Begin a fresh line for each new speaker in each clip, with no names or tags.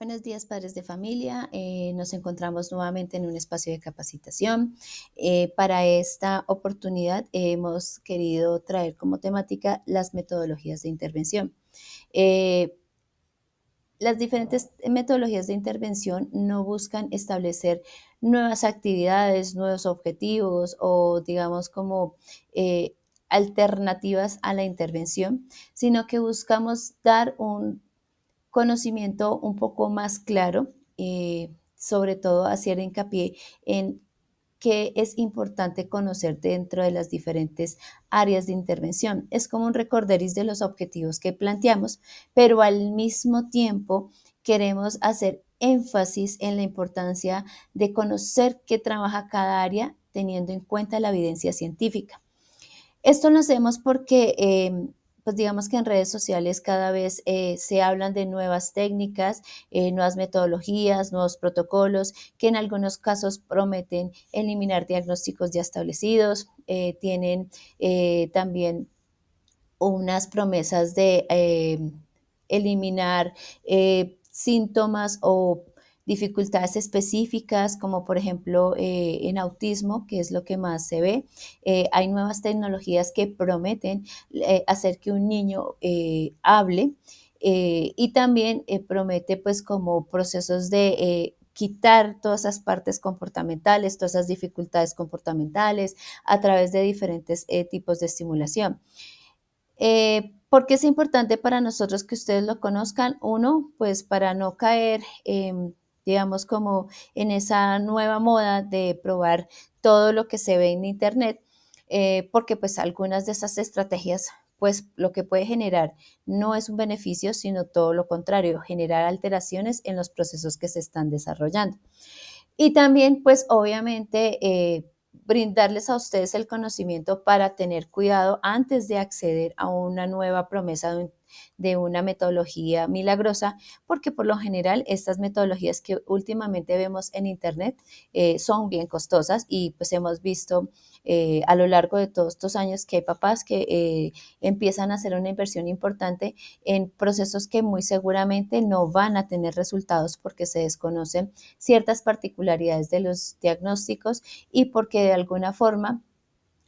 Buenos días, padres de familia. Nos encontramos nuevamente en un espacio de capacitación. Para esta oportunidad hemos querido traer como temática las metodologías de intervención. Eh, las diferentes metodologías de intervención no buscan establecer nuevas actividades, nuevos objetivos o digamos como eh, alternativas a la intervención, sino que buscamos dar un conocimiento un poco más claro, sobre todo hacer hincapié en qué es importante conocer dentro de las diferentes áreas de intervención. Es como un recorderis de los objetivos que planteamos, pero al mismo tiempo queremos hacer énfasis en la importancia de conocer qué trabaja cada área teniendo en cuenta la evidencia científica. Esto lo hacemos porque, pues digamos que en redes sociales cada vez se hablan de nuevas técnicas, nuevas metodologías, nuevos protocolos que en algunos casos prometen eliminar diagnósticos ya establecidos, tienen también unas promesas de eliminar síntomas o dificultades específicas, como por ejemplo en autismo, que es lo que más se ve. Hay nuevas tecnologías que prometen hacer que un niño hable y también promete pues como procesos de quitar todas esas partes comportamentales, todas esas dificultades comportamentales a través de diferentes tipos de estimulación. ¿Por qué es importante para nosotros que ustedes lo conozcan? Uno, pues para no caer, digamos, como en esa nueva moda de probar todo lo que se ve en Internet, porque pues algunas de esas estrategias, pues lo que puede generar no es un beneficio, sino todo lo contrario, generar alteraciones en los procesos que se están desarrollando. Y también, pues obviamente, brindarles a ustedes el conocimiento para tener cuidado antes de acceder a una nueva promesa de una metodología milagrosa, porque por lo general estas metodologías que últimamente vemos en Internet son bien costosas y pues hemos visto a lo largo de todos estos años que hay papás que empiezan a hacer una inversión importante en procesos que muy seguramente no van a tener resultados porque se desconocen ciertas particularidades de los diagnósticos y porque de alguna forma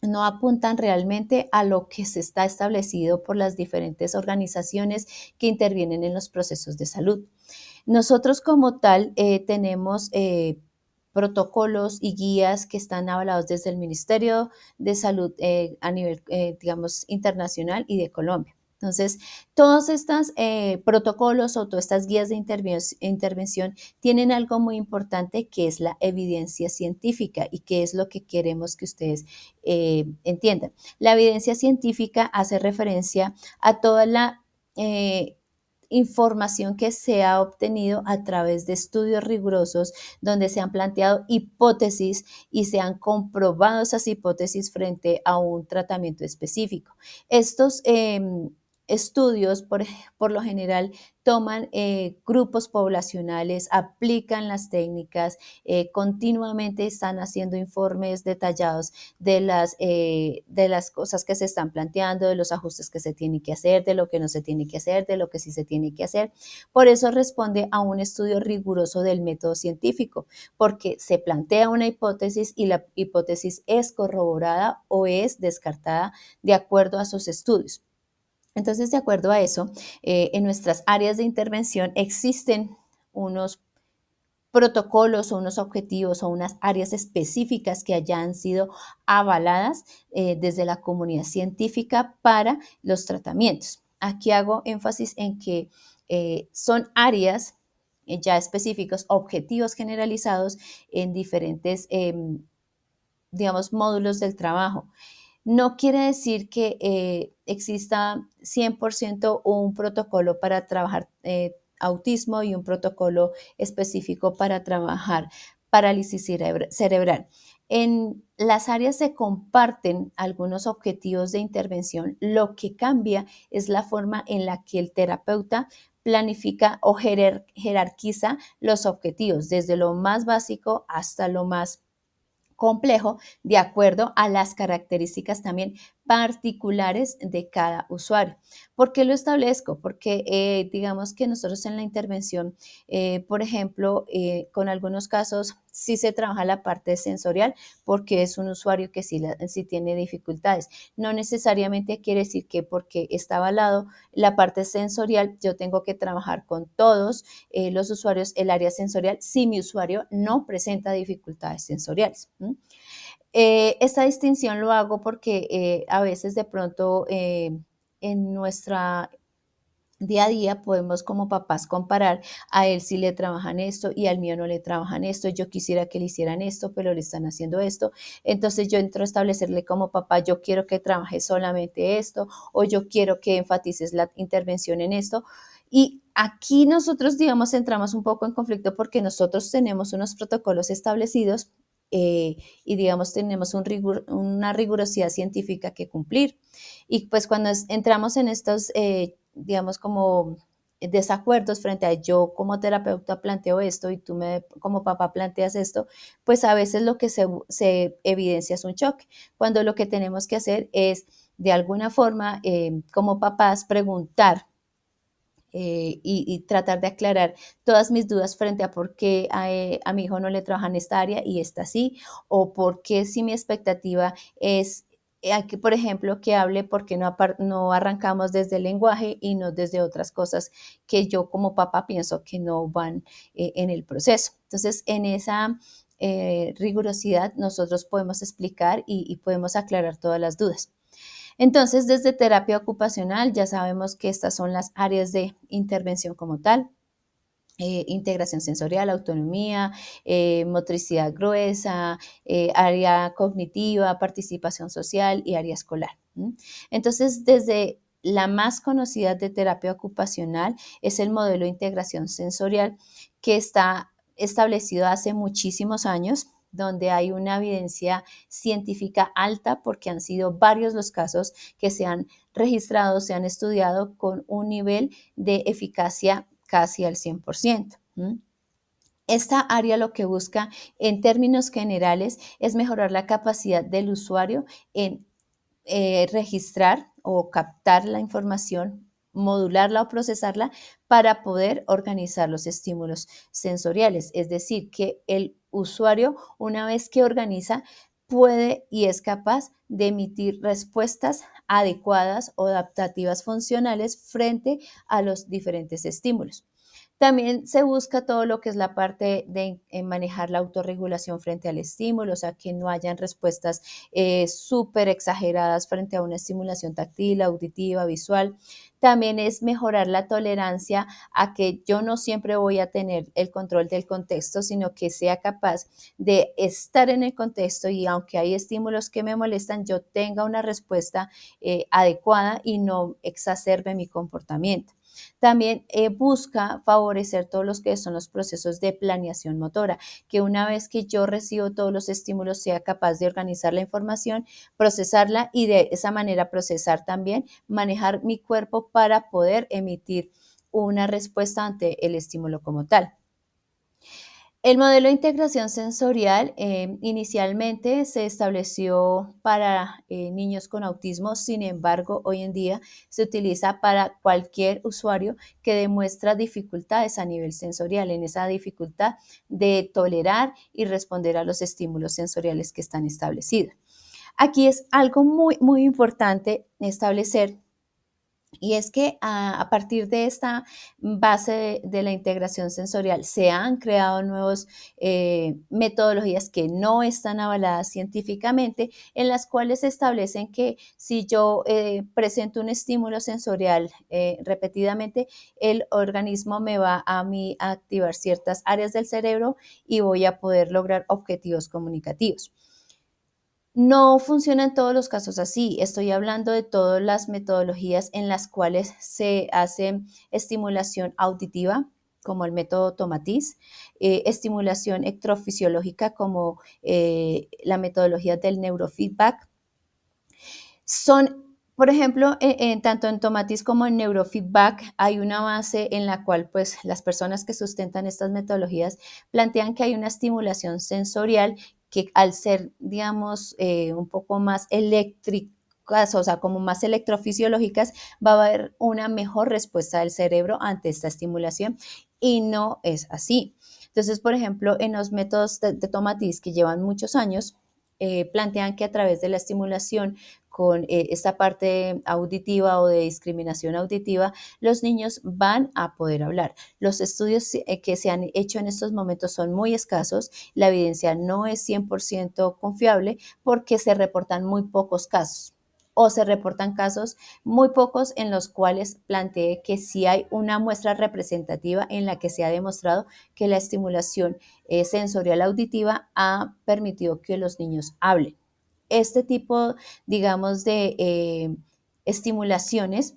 no apuntan realmente a lo que se está establecido por las diferentes organizaciones que intervienen en los procesos de salud. Nosotros como tal tenemos protocolos y guías que están avalados desde el Ministerio de Salud a nivel, digamos, internacional y de Colombia. Entonces, todos estos protocolos o todas estas guías de intervención tienen algo muy importante que es la evidencia científica y que es lo que queremos que ustedes entiendan. La evidencia científica hace referencia a toda la información que se ha obtenido a través de estudios rigurosos donde se han planteado hipótesis y se han comprobado esas hipótesis frente a un tratamiento específico. Estos estudios, por lo general, toman grupos poblacionales, aplican las técnicas, continuamente están haciendo informes detallados de las cosas que se están planteando, de los ajustes que se tienen que hacer, de lo que no se tiene que hacer, de lo que sí se tiene que hacer. Por eso responde a un estudio riguroso del método científico, porque se plantea una hipótesis y la hipótesis es corroborada o es descartada de acuerdo a sus estudios. Entonces, de acuerdo a eso, en nuestras áreas de intervención existen unos protocolos o unos objetivos o unas áreas específicas que hayan sido avaladas desde la comunidad científica para los tratamientos. Aquí hago énfasis en que son áreas ya específicos, objetivos generalizados en diferentes, digamos, módulos del trabajo. No quiere decir que exista 100% un protocolo para trabajar autismo y un protocolo específico para trabajar parálisis cerebral. En las áreas se comparten algunos objetivos de intervención. Lo que cambia es la forma en la que el terapeuta planifica o jerarquiza los objetivos, desde lo más básico hasta lo más complejo, de acuerdo a las características también particulares de cada usuario. ¿Por qué lo establezco? Porque digamos que nosotros en la intervención, por ejemplo, con algunos casos sí se trabaja la parte sensorial porque es un usuario que sí tiene dificultades. No necesariamente quiere decir que porque está avalado la parte sensorial, yo tengo que trabajar con todos los usuarios el área sensorial si mi usuario no presenta dificultades sensoriales. Esta distinción lo hago porque a veces de pronto en nuestra día a día podemos como papás comparar, a él sí le trabajan esto y al mío no le trabajan esto, yo quisiera que le hicieran esto, pero le están haciendo esto. Entonces yo entro a establecerle como papá, yo quiero que trabaje solamente esto o yo quiero que enfatices la intervención en esto. Y aquí nosotros, digamos, entramos un poco en conflicto porque nosotros tenemos unos protocolos establecidos y, digamos, tenemos una rigurosidad científica que cumplir. Y pues cuando entramos en estos digamos, como desacuerdos frente a yo como terapeuta planteo esto y tú como papá planteas esto, pues a veces lo que se evidencia es un choque, cuando lo que tenemos que hacer es de alguna forma como papás preguntar y tratar de aclarar todas mis dudas frente a por qué a mi hijo no le trabaja en esta área y esta sí, o por qué si mi expectativa es, que, por ejemplo, que hable, por qué no arrancamos desde el lenguaje y no desde otras cosas que yo como papá pienso que no van en el proceso. Entonces, en esa rigurosidad nosotros podemos explicar y podemos aclarar todas las dudas. Entonces, desde terapia ocupacional ya sabemos que estas son las áreas de intervención como tal. Integración sensorial, autonomía, motricidad gruesa, área cognitiva, participación social y área escolar. Entonces, desde la más conocida de terapia ocupacional es el modelo de integración sensorial que está establecido hace muchísimos años, donde hay una evidencia científica alta porque han sido varios los casos que se han registrado, se han estudiado con un nivel de eficacia casi al 100%. Esta área lo que busca en términos generales es mejorar la capacidad del usuario en registrar o captar la información, modularla o procesarla para poder organizar los estímulos sensoriales. Es decir, que el usuario, una vez que organiza, puede y es capaz de emitir respuestas adecuadas o adaptativas funcionales frente a los diferentes estímulos. También se busca todo lo que es la parte de manejar la autorregulación frente al estímulo, o sea, que no hayan respuestas súper exageradas frente a una estimulación táctil, auditiva, visual. También es mejorar la tolerancia a que yo no siempre voy a tener el control del contexto, sino que sea capaz de estar en el contexto y aunque hay estímulos que me molestan, yo tenga una respuesta adecuada y no exacerbe mi comportamiento. También busca favorecer todos los que son los procesos de planeación motora, que una vez que yo recibo todos los estímulos sea capaz de organizar la información, procesarla y de esa manera procesar también, manejar mi cuerpo para poder emitir una respuesta ante el estímulo como tal. El modelo de integración sensorial inicialmente se estableció para niños con autismo, sin embargo, hoy en día se utiliza para cualquier usuario que demuestra dificultades a nivel sensorial, en esa dificultad de tolerar y responder a los estímulos sensoriales que están establecidos. Aquí es algo muy, muy importante establecer y es que a partir de esta base de la integración sensorial se han creado nuevas metodologías que no están avaladas científicamente, en las cuales establecen que si yo presento un estímulo sensorial repetidamente, el organismo me va a mí a activar ciertas áreas del cerebro y voy a poder lograr objetivos comunicativos. No funciona en todos los casos así. Estoy hablando de todas las metodologías en las cuales se hace estimulación auditiva, como el método Tomatiz, estimulación electrofisiológica, como la metodología del neurofeedback. Son, por ejemplo, tanto en Tomatis como en Neurofeedback hay una base en la cual pues las personas que sustentan estas metodologías plantean que hay una estimulación sensorial que al ser, digamos, un poco más eléctrica, casos, o sea, como más electrofisiológicas, va a haber una mejor respuesta del cerebro ante esta estimulación y no es así. Entonces, por ejemplo, en los métodos de Tomatis que llevan muchos años, plantean que a través de la estimulación con esta parte auditiva o de discriminación auditiva, los niños van a poder hablar. Los estudios que se han hecho en estos momentos son muy escasos, la evidencia no es 100% confiable porque se reportan muy pocos casos o se reportan casos muy pocos en los cuales plantee que sí hay una muestra representativa en la que se ha demostrado que la estimulación sensorial auditiva ha permitido que los niños hablen. Este tipo, digamos, de estimulaciones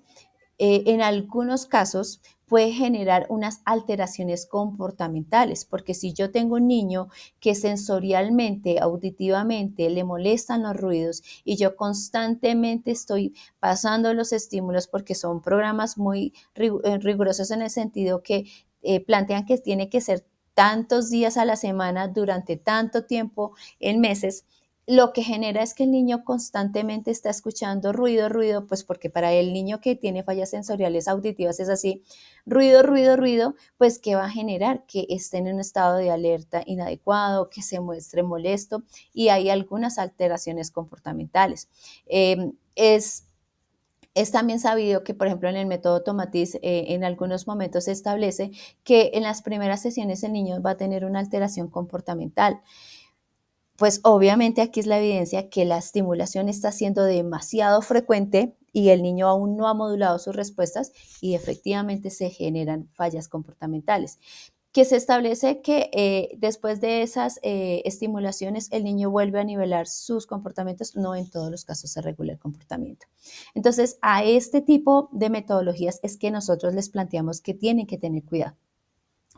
en algunos casos puede generar unas alteraciones comportamentales, porque si yo tengo un niño que sensorialmente, auditivamente le molestan los ruidos y yo constantemente estoy pasando los estímulos porque son programas muy rigurosos en el sentido que plantean que tiene que ser tantos días a la semana durante tanto tiempo en meses, lo que genera es que el niño constantemente está escuchando ruido, ruido, pues porque para el niño que tiene fallas sensoriales auditivas es así, ruido, ruido, ruido, pues que va a generar que esté en un estado de alerta inadecuado, que se muestre molesto y hay algunas alteraciones comportamentales. Es es también sabido que, por ejemplo, en el método Tomatis, en algunos momentos se establece que en las primeras sesiones el niño va a tener una alteración comportamental. Pues obviamente aquí es la evidencia que la estimulación está siendo demasiado frecuente y el niño aún no ha modulado sus respuestas y efectivamente se generan fallas comportamentales. Que se establece que después de esas estimulaciones el niño vuelve a nivelar sus comportamientos, no en todos los casos se regula el comportamiento. Entonces, a este tipo de metodologías es que nosotros les planteamos que tienen que tener cuidado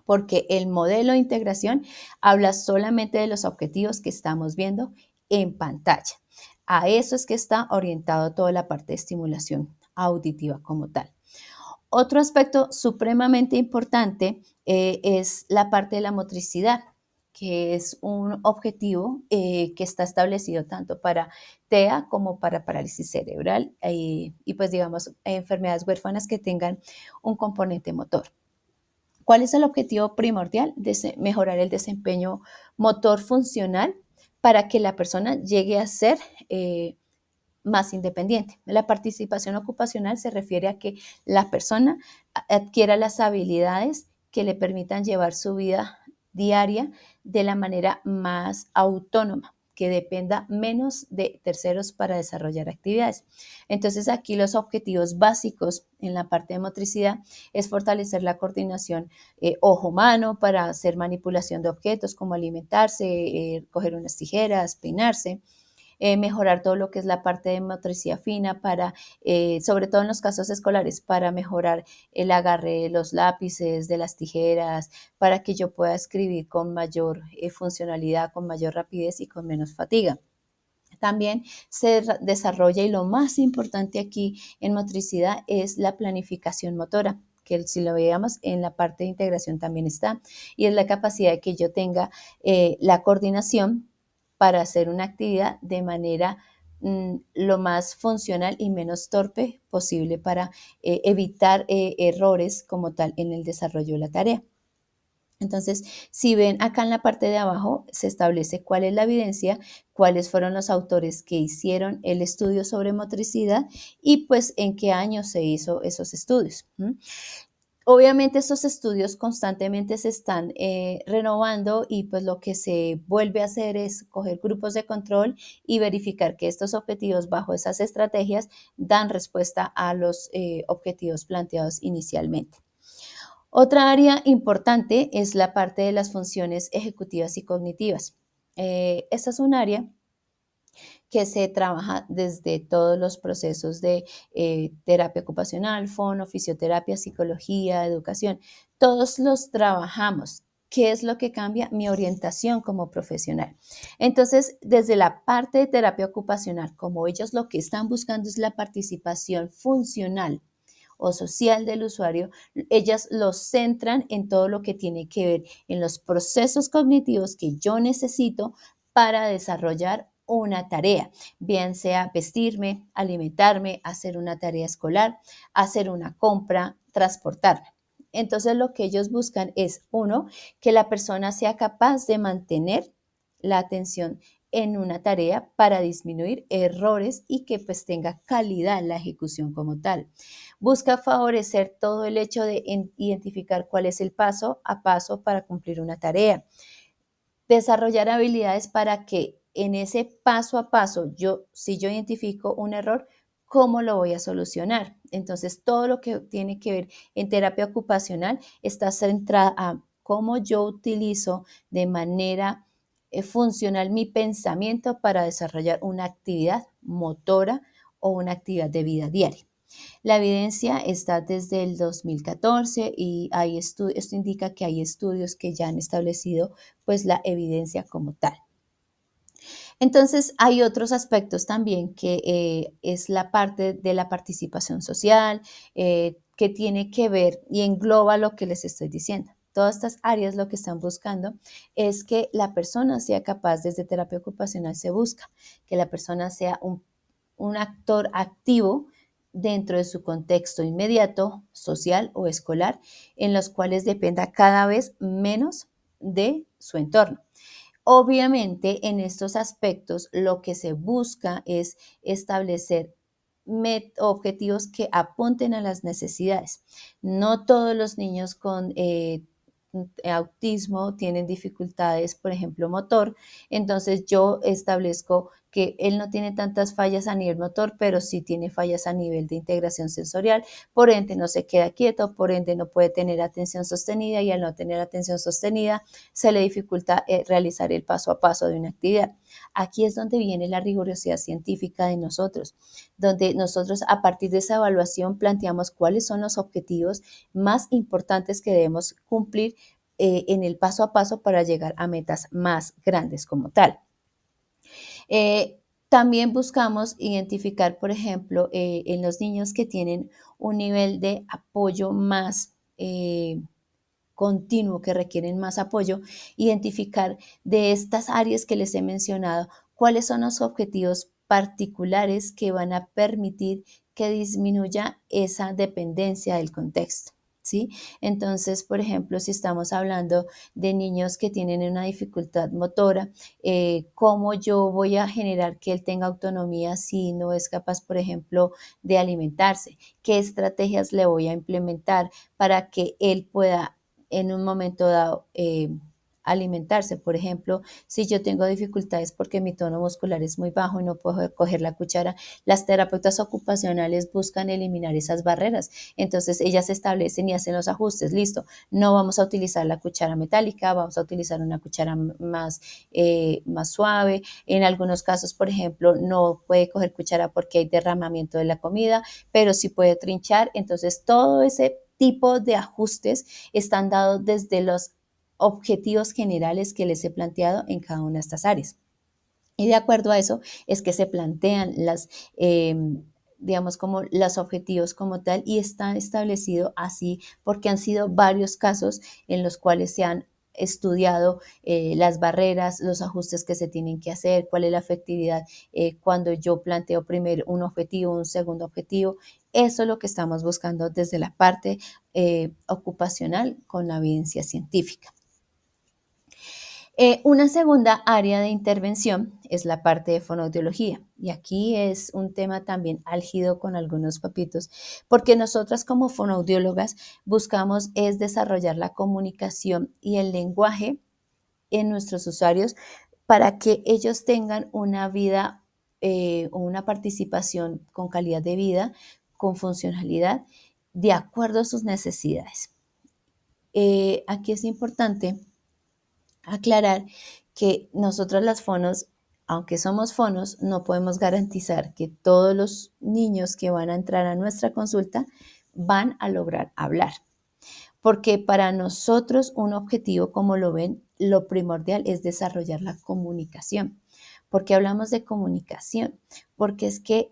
porque el modelo de integración habla solamente de los objetivos que estamos viendo en pantalla. A eso es que está orientado toda la parte de estimulación auditiva como tal. Otro aspecto supremamente importante es la parte de la motricidad, que es un objetivo que está establecido tanto para TEA como para parálisis cerebral y pues digamos enfermedades huérfanas que tengan un componente motor. ¿Cuál es el objetivo primordial? Mejorar el desempeño motor funcional para que la persona llegue a ser más independiente. La participación ocupacional se refiere a que la persona adquiera las habilidades que le permitan llevar su vida diaria de la manera más autónoma, que dependa menos de terceros para desarrollar actividades. Entonces, aquí los objetivos básicos en la parte de motricidad es fortalecer la coordinación ojo-mano para hacer manipulación de objetos como alimentarse, coger unas tijeras, peinarse, mejorar todo lo que es la parte de motricidad fina para, sobre todo en los casos escolares, para mejorar el agarre de los lápices, de las tijeras, para que yo pueda escribir con mayor funcionalidad, con mayor rapidez y con menos fatiga. También se desarrolla y lo más importante aquí en motricidad es la planificación motora que si lo veíamos en la parte de integración también está, y es la capacidad de que yo tenga la coordinación para hacer una actividad de manera lo más funcional y menos torpe posible para evitar errores como tal en el desarrollo de la tarea. Entonces, si ven acá en la parte de abajo, se establece cuál es la evidencia, cuáles fueron los autores que hicieron el estudio sobre motricidad y pues en qué año se hizo esos estudios. Obviamente estos estudios constantemente se están renovando y pues lo que se vuelve a hacer es coger grupos de control y verificar que estos objetivos bajo esas estrategias dan respuesta a los objetivos planteados inicialmente. Otra área importante es la parte de las funciones ejecutivas y cognitivas. Esta es un área que se trabaja desde todos los procesos de terapia ocupacional, fono, fisioterapia, psicología, educación. Todos los trabajamos. ¿Qué es lo que cambia? Mi orientación como profesional. Entonces, desde la parte de terapia ocupacional, como ellos lo que están buscando es la participación funcional o social del usuario, ellas lo centran en todo lo que tiene que ver en los procesos cognitivos que yo necesito para desarrollar una tarea, bien sea vestirme, alimentarme, hacer una tarea escolar, hacer una compra, transportarme. Entonces lo que ellos buscan es, uno, que la persona sea capaz de mantener la atención en una tarea para disminuir errores y que pues tenga calidad en la ejecución como tal. Busca favorecer todo el hecho de identificar cuál es el paso a paso para cumplir una tarea. Desarrollar habilidades para que en ese paso a paso, si yo identifico un error, ¿cómo lo voy a solucionar? Entonces, todo lo que tiene que ver en terapia ocupacional está centrada a cómo yo utilizo de manera funcional mi pensamiento para desarrollar una actividad motora o una actividad de vida diaria. La evidencia está desde el 2014 y esto indica que hay estudios que ya han establecido pues la evidencia como tal. Entonces, hay otros aspectos también que es la parte de la participación social, que tiene que ver y engloba lo que les estoy diciendo. Todas estas áreas lo que están buscando es que la persona sea capaz, desde terapia ocupacional se busca, que la persona sea un actor activo dentro de su contexto inmediato, social o escolar, en los cuales dependa cada vez menos de su entorno. Obviamente, en estos aspectos, lo que se busca es establecer objetivos que apunten a las necesidades. No todos los niños con autismo tienen dificultades, por ejemplo, motor. Entonces yo establezco que él no tiene tantas fallas a nivel motor, pero sí tiene fallas a nivel de integración sensorial. Por ende, no se queda quieto, por ende, no puede tener atención sostenida y al no tener atención sostenida, se le dificulta realizar el paso a paso de una actividad. Aquí es donde viene la rigurosidad científica de nosotros, donde nosotros a partir de esa evaluación planteamos cuáles son los objetivos más importantes que debemos cumplir en el paso a paso para llegar a metas más grandes como tal. También buscamos identificar, por ejemplo, en los niños que tienen un nivel de apoyo más continuo, que requieren más apoyo, identificar de estas áreas que les he mencionado, cuáles son los objetivos particulares que van a permitir que disminuya esa dependencia del contexto. ¿Sí? Entonces, por ejemplo, si estamos hablando de niños que tienen una dificultad motora, ¿cómo yo voy a generar que él tenga autonomía si no es capaz, por ejemplo, de alimentarse? ¿Qué estrategias le voy a implementar para que él pueda en un momento dado alimentarse? Por ejemplo, si yo tengo dificultades porque mi tono muscular es muy bajo y no puedo coger la cuchara, las terapeutas ocupacionales buscan eliminar esas barreras. Entonces ellas establecen y hacen los ajustes. Listo, no vamos a utilizar la cuchara metálica, vamos a utilizar una cuchara más suave. En algunos casos, por ejemplo, no puede coger cuchara porque hay derramamiento de la comida, pero sí puede trinchar. Entonces todo ese tipo de ajustes están dados desde los objetivos generales que les he planteado en cada una de estas áreas. Y de acuerdo a eso es que se plantean digamos, como los objetivos como tal y está establecido así porque han sido varios casos en los cuales se han estudiado las barreras, los ajustes que se tienen que hacer, cuál es la efectividad cuando yo planteo primero un objetivo, un segundo objetivo. Eso es lo que estamos buscando desde la parte ocupacional con la evidencia científica. Una segunda área de intervención es la parte de fonoaudiología y aquí es un tema también álgido con algunos papitos porque nosotras como fonoaudiólogas buscamos es desarrollar la comunicación y el lenguaje en nuestros usuarios para que ellos tengan una vida o una participación con calidad de vida, con funcionalidad, de acuerdo a sus necesidades. Aquí es importante aclarar que nosotros las fonos, aunque somos fonos, no podemos garantizar que todos los niños que van a entrar a nuestra consulta van a lograr hablar. Porque para nosotros un objetivo, como lo ven, lo primordial es desarrollar la comunicación. ¿Por qué hablamos de comunicación? Porque es que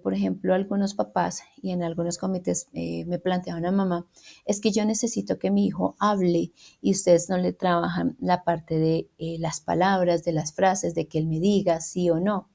por ejemplo, algunos papás y en algunos comités me planteaban a mamá, es que yo necesito que mi hijo hable y ustedes no le trabajan la parte de las palabras, de las frases, de que él me diga sí o no.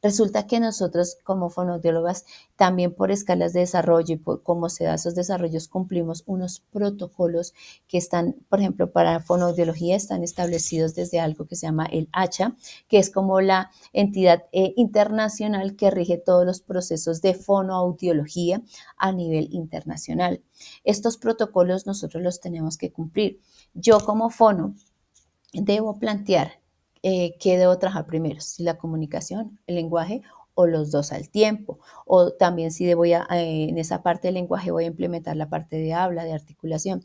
Resulta que nosotros como fonoaudiólogas, también por escalas de desarrollo y por cómo se dan esos desarrollos, cumplimos unos protocolos que están, por ejemplo, para fonoaudiología, están establecidos desde algo que se llama el ACHA, que es como la entidad internacional que rige todos los procesos de fonoaudiología a nivel internacional. Estos protocolos nosotros los tenemos que cumplir. Yo como fono debo plantear qué debo trabajar primero, si la comunicación, el lenguaje o los dos al tiempo. O también si en esa parte del lenguaje voy a implementar la parte de habla, de articulación.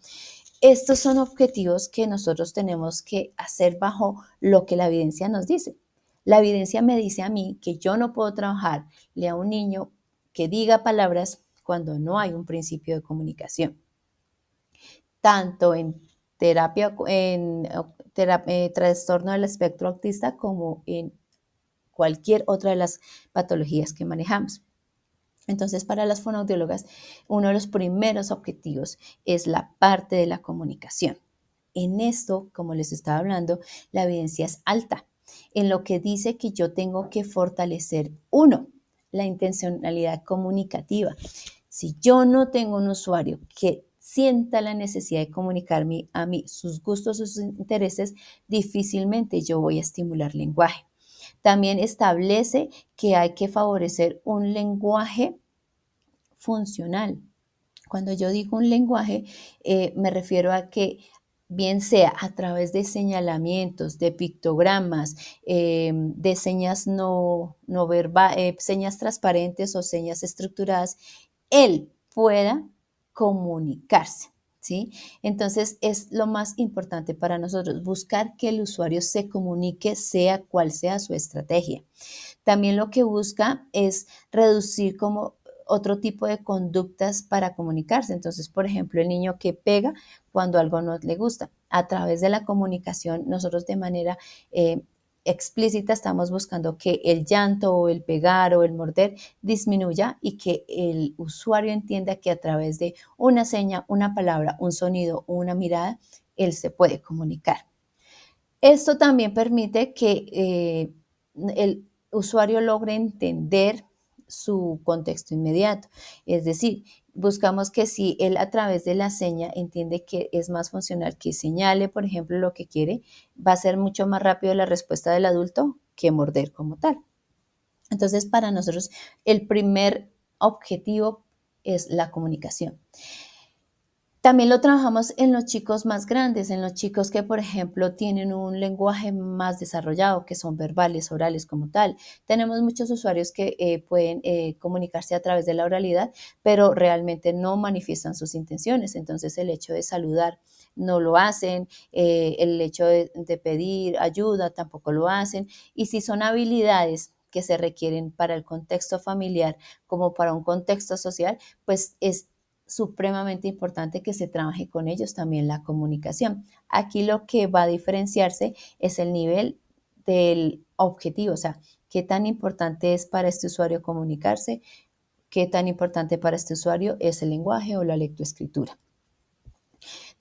Estos son objetivos que nosotros tenemos que hacer bajo lo que la evidencia nos dice. La evidencia me dice a mí que yo no puedo trabajarle a un niño que diga palabras cuando no hay un principio de comunicación, tanto en terapia, trastorno del espectro autista como en cualquier otra de las patologías que manejamos. Entonces, para las fonoaudiólogas, uno de los primeros objetivos es la parte de la comunicación. En esto, como les estaba hablando, la evidencia es alta, en lo que dice que yo tengo que fortalecer, uno, la intencionalidad comunicativa. Si yo no tengo un usuario que sienta la necesidad de comunicarme a mí sus gustos, sus intereses, difícilmente yo voy a estimular lenguaje. También establece que hay que favorecer un lenguaje funcional. Cuando yo digo un lenguaje, me refiero a que bien sea a través de señalamientos, de pictogramas, de señas no verbales, señas transparentes o señas estructuradas, él pueda comunicarse, ¿sí? Entonces es lo más importante para nosotros, buscar que el usuario se comunique, sea cual sea su estrategia. También lo que busca es reducir como otro tipo de conductas para comunicarse. Entonces, por ejemplo, el niño que pega cuando algo no le gusta. A través de la comunicación, nosotros de manera explícita estamos buscando que el llanto o el pegar o el morder disminuya y que el usuario entienda que a través de una seña, una palabra, un sonido o una mirada, él se puede comunicar. Esto también permite que el usuario logre entender su contexto inmediato. Es decir, buscamos que si él a través de la seña entiende que es más funcional que señale, por ejemplo, lo que quiere, va a ser mucho más rápido la respuesta del adulto que morder como tal. Entonces, para nosotros, el primer objetivo es la comunicación. También lo trabajamos en los chicos más grandes, en los chicos que, por ejemplo, tienen un lenguaje más desarrollado, que son verbales, orales como tal. Tenemos muchos usuarios que pueden comunicarse a través de la oralidad, pero realmente no manifiestan sus intenciones. Entonces, el hecho de saludar no lo hacen, el hecho de pedir ayuda tampoco lo hacen. Y si son habilidades que se requieren para el contexto familiar como para un contexto social, pues es supremamente importante que se trabaje con ellos también la comunicación. Aquí lo que va a diferenciarse es el nivel del objetivo, o sea, qué tan importante es para este usuario comunicarse, qué tan importante para este usuario es el lenguaje o la lectoescritura.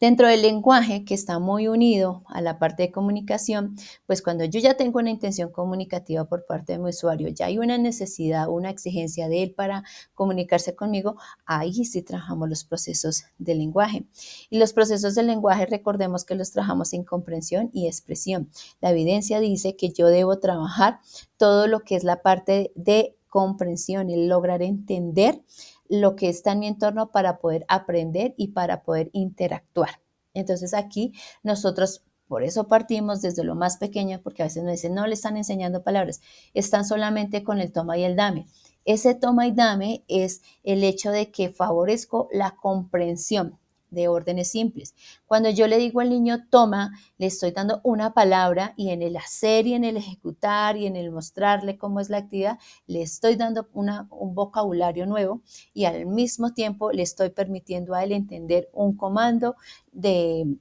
Dentro del lenguaje, que está muy unido a la parte de comunicación, pues cuando yo ya tengo una intención comunicativa por parte de mi usuario, ya hay una necesidad, una exigencia de él para comunicarse conmigo, ahí sí trabajamos los procesos del lenguaje. Y los procesos del lenguaje, recordemos que los trabajamos en comprensión y expresión. La evidencia dice que yo debo trabajar todo lo que es la parte de comprensión, el lograr entender lo que está en mi entorno para poder aprender y para poder interactuar. Entonces aquí nosotros por eso partimos desde lo más pequeño, porque a veces nos dicen, no le están enseñando palabras, están solamente con el toma y el dame. Ese toma y dame es el hecho de que favorezco la comprensión de órdenes simples. Cuando yo le digo al niño toma, le estoy dando una palabra y en el hacer y en el ejecutar y en el mostrarle cómo es la actividad, le estoy dando un vocabulario nuevo y al mismo tiempo le estoy permitiendo a él entender un comando de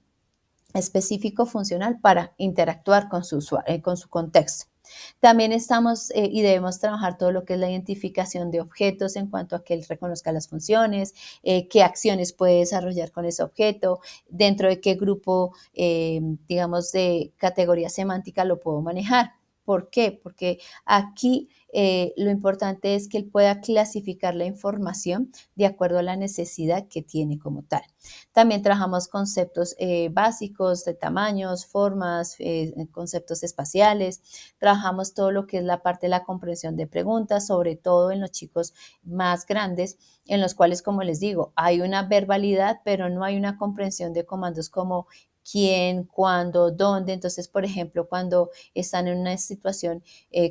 específico funcional para interactuar con su contexto. También estamos y debemos trabajar todo lo que es la identificación de objetos en cuanto a que él reconozca las funciones, qué acciones puede desarrollar con ese objeto, dentro de qué grupo, digamos, de categoría semántica lo puedo manejar. ¿Por qué? Porque aquí lo importante es que él pueda clasificar la información de acuerdo a la necesidad que tiene como tal. También trabajamos conceptos básicos de tamaños, formas, conceptos espaciales. Trabajamos todo lo que es la parte de la comprensión de preguntas, sobre todo en los chicos más grandes, en los cuales, como les digo, hay una verbalidad, pero no hay una comprensión de comandos como quién, cuándo, dónde. Entonces, por ejemplo, cuando están en una situación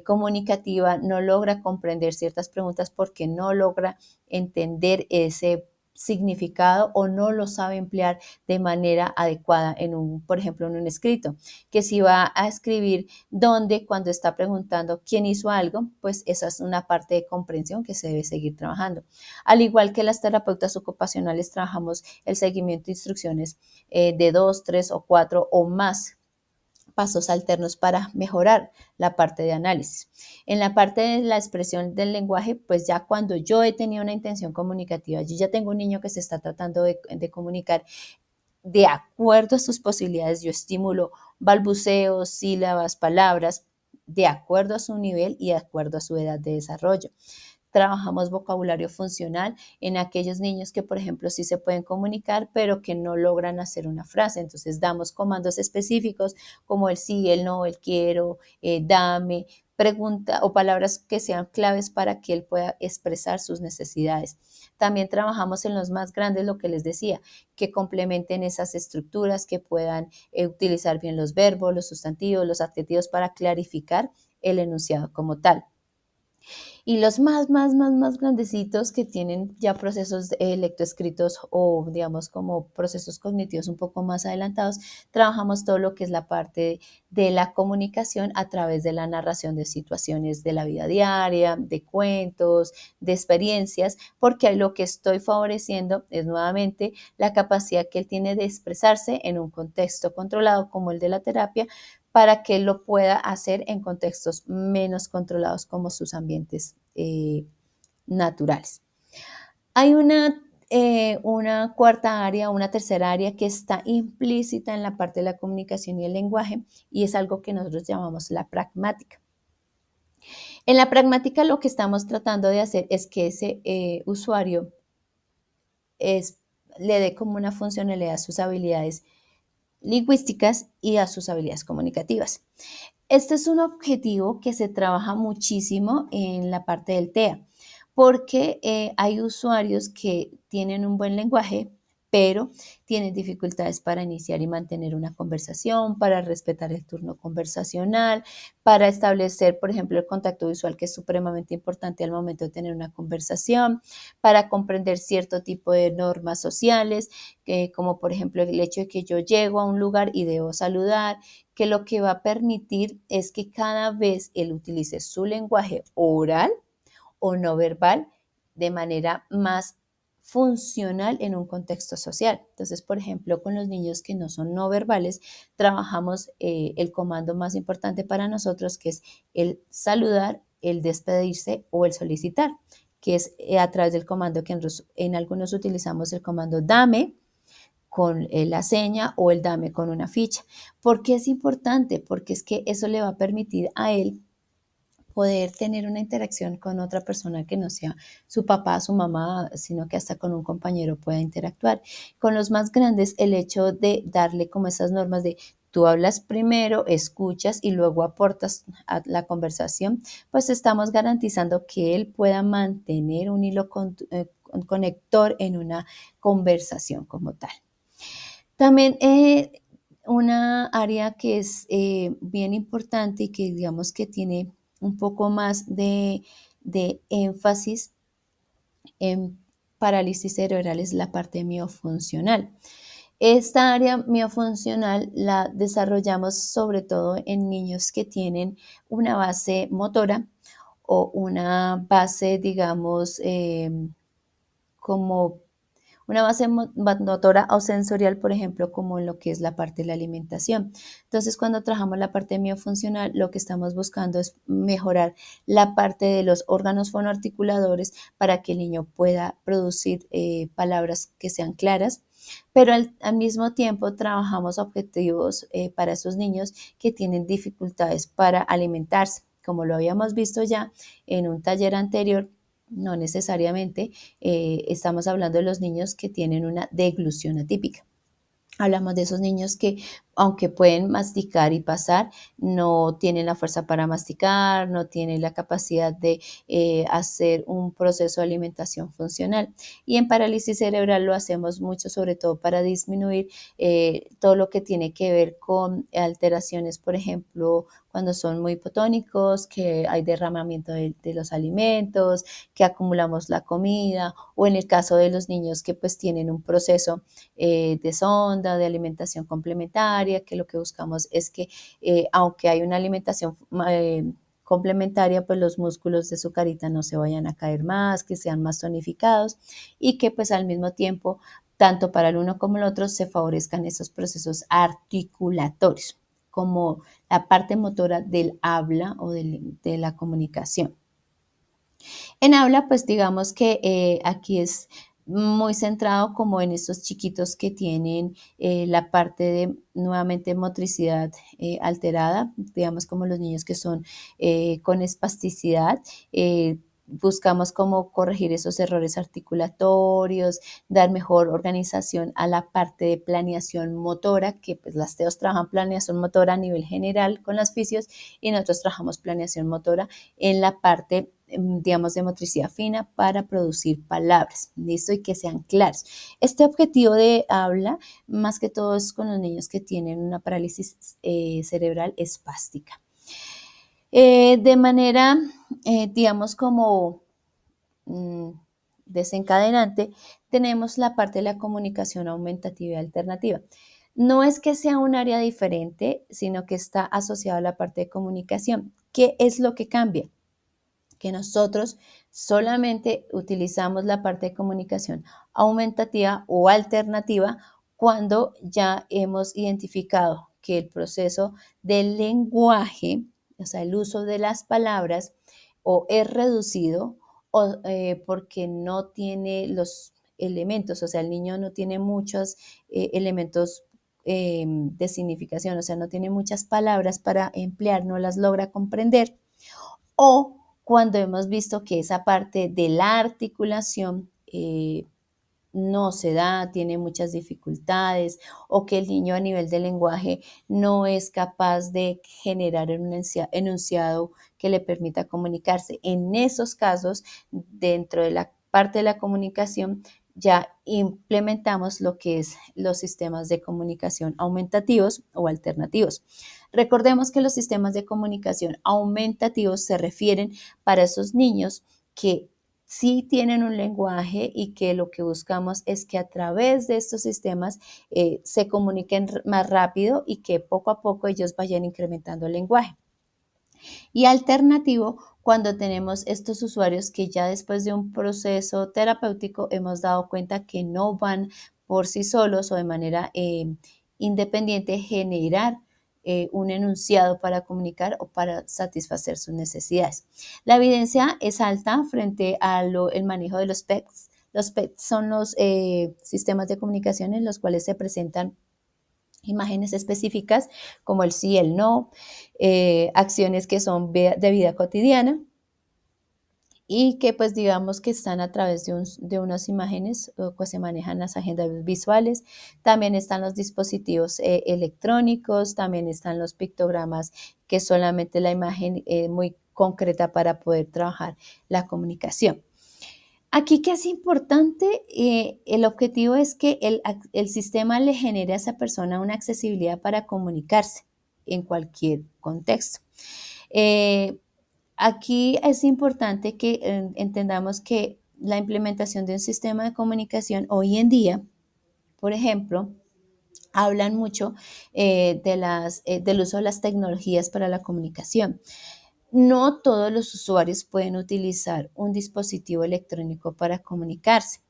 comunicativa, no logra comprender ciertas preguntas porque no logra entender ese significado o no lo sabe emplear de manera adecuada en un, por ejemplo, en un escrito, que si va a escribir dónde cuando está preguntando quién hizo algo, pues esa es una parte de comprensión que se debe seguir trabajando. Al igual que las terapeutas ocupacionales, trabajamos el seguimiento de instrucciones de 2, 3 o 4 o más pasos alternos para mejorar la parte de análisis. En la parte de la expresión del lenguaje, pues ya cuando yo he tenido una intención comunicativa, yo ya tengo un niño que se está tratando de comunicar de acuerdo a sus posibilidades, yo estimulo balbuceos, sílabas, palabras, de acuerdo a su nivel y de acuerdo a su edad de desarrollo. Trabajamos vocabulario funcional en aquellos niños que, por ejemplo, sí se pueden comunicar, pero que no logran hacer una frase. Entonces, damos comandos específicos como el sí, el no, el quiero, dame, pregunta o palabras que sean claves para que él pueda expresar sus necesidades. También trabajamos en los más grandes, lo que les decía, que complementen esas estructuras, que puedan utilizar bien los verbos, los sustantivos, los adjetivos para clarificar el enunciado como tal. Y los más grandecitos que tienen ya procesos lectoescritos o digamos como procesos cognitivos un poco más adelantados, trabajamos todo lo que es la parte de la comunicación a través de la narración de situaciones de la vida diaria, de cuentos, de experiencias, porque lo que estoy favoreciendo es nuevamente la capacidad que él tiene de expresarse en un contexto controlado como el de la terapia, para que él lo pueda hacer en contextos menos controlados como sus ambientes naturales. Hay una cuarta área, una tercera área que está implícita en la parte de la comunicación y el lenguaje y es algo que nosotros llamamos la pragmática. En la pragmática lo que estamos tratando de hacer es que ese usuario es, le dé como una funcionalidad a sus habilidades lingüísticas y a sus habilidades comunicativas. Este es un objetivo que se trabaja muchísimo en la parte del TEA, porque hay usuarios que tienen un buen lenguaje, pero tienen dificultades para iniciar y mantener una conversación, para respetar el turno conversacional, para establecer, por ejemplo, el contacto visual, que es supremamente importante al momento de tener una conversación, para comprender cierto tipo de normas sociales, como por ejemplo el hecho de que yo llego a un lugar y debo saludar, que lo que va a permitir es que cada vez él utilice su lenguaje oral o no verbal de manera más funcional en un contexto social. Entonces, por ejemplo, con los niños que no son no verbales, trabajamos el comando más importante para nosotros, que es el saludar, el despedirse o el solicitar, que es a través del comando que en algunos utilizamos el comando dame, con la seña o el dame con una ficha. ¿Por qué es importante? Porque es que eso le va a permitir a él poder tener una interacción con otra persona que no sea su papá, su mamá, sino que hasta con un compañero pueda interactuar. Con los más grandes, el hecho de darle como esas normas de tú hablas primero, escuchas y luego aportas a la conversación, pues estamos garantizando que él pueda mantener un hilo conector en una conversación como tal. También una área que es bien importante y que digamos que tiene un poco más de énfasis en parálisis cerebral es la parte miofuncional. Esta área miofuncional la desarrollamos sobre todo en niños que tienen una base motora o una base, digamos, como Una base motora o sensorial, por ejemplo, como en lo que es la parte de la alimentación. Entonces, cuando trabajamos la parte miofuncional, lo que estamos buscando es mejorar la parte de los órganos fonoarticuladores para que el niño pueda producir palabras que sean claras, pero al mismo tiempo trabajamos objetivos para esos niños que tienen dificultades para alimentarse. Como lo habíamos visto ya en un taller anterior, no necesariamente estamos hablando de los niños que tienen una deglución atípica. Hablamos de esos niños que, aunque pueden masticar y pasar, no tienen la fuerza para masticar, no tienen la capacidad de hacer un proceso de alimentación funcional. Y en parálisis cerebral lo hacemos mucho, sobre todo para disminuir todo lo que tiene que ver con alteraciones, por ejemplo, cuando son muy hipotónicos, que hay derramamiento de los alimentos, que acumulamos la comida, o en el caso de los niños que pues tienen un proceso de sonda, de alimentación complementaria, que lo que buscamos es que aunque hay una alimentación complementaria, pues los músculos de su carita no se vayan a caer más, que sean más tonificados y que pues al mismo tiempo, tanto para el uno como el otro, se favorezcan esos procesos articulatorios, como la parte motora del habla o de la comunicación. En habla, pues digamos que aquí es muy centrado como en estos chiquitos que tienen la parte de nuevamente motricidad alterada, digamos como los niños que son con espasticidad. Buscamos como corregir esos errores articulatorios, dar mejor organización a la parte de planeación motora, que pues las TEOs trabajan planeación motora a nivel general con las fisios y nosotros trabajamos planeación motora en la parte, digamos, de motricidad fina para producir palabras, ¿listo? Y que sean claras. Este objetivo de habla, más que todo, es con los niños que tienen una parálisis cerebral espástica. De manera, digamos, como mm, desencadenante, tenemos la parte de la comunicación aumentativa y alternativa. No es que sea un área diferente, sino que está asociado a la parte de comunicación. ¿Qué es lo que cambia? Que nosotros solamente utilizamos la parte de comunicación aumentativa o alternativa cuando ya hemos identificado que el proceso del lenguaje, o sea, el uso de las palabras, o es reducido o porque no tiene los elementos, o sea, el niño no tiene muchos elementos de significación, o sea, no tiene muchas palabras para emplear, no las logra comprender, o cuando hemos visto que esa parte de la articulación no se da, tiene muchas dificultades, o que el niño a nivel de lenguaje no es capaz de generar un enunciado que le permita comunicarse. En esos casos, dentro de la parte de la comunicación, ya implementamos lo que es los sistemas de comunicación aumentativos o alternativos. Recordemos que los sistemas de comunicación aumentativos se refieren para esos niños que sí tienen un lenguaje y que lo que buscamos es que a través de estos sistemas se comuniquen más rápido y que poco a poco ellos vayan incrementando el lenguaje. Y alternativo, cuando tenemos estos usuarios que ya después de un proceso terapéutico hemos dado cuenta que no van por sí solos o de manera independiente generar un enunciado para comunicar o para satisfacer sus necesidades. La evidencia es alta frente al manejo de los PECs. Los PECs son los sistemas de comunicación en los cuales se presentan imágenes específicas como el sí, el no, acciones que son de vida cotidiana y que pues digamos que están a través de unas imágenes o pues se manejan las agendas visuales. También están los dispositivos electrónicos, también están los pictogramas, que es solamente la imagen muy concreta para poder trabajar la comunicación. Aquí que es importante, el objetivo es que el sistema le genere a esa persona una accesibilidad para comunicarse en cualquier contexto. Eh, Aquí es importante que entendamos que la implementación de un sistema de comunicación hoy en día, por ejemplo, hablan mucho del uso de las tecnologías para la comunicación. No todos los usuarios pueden utilizar un dispositivo electrónico para comunicarse.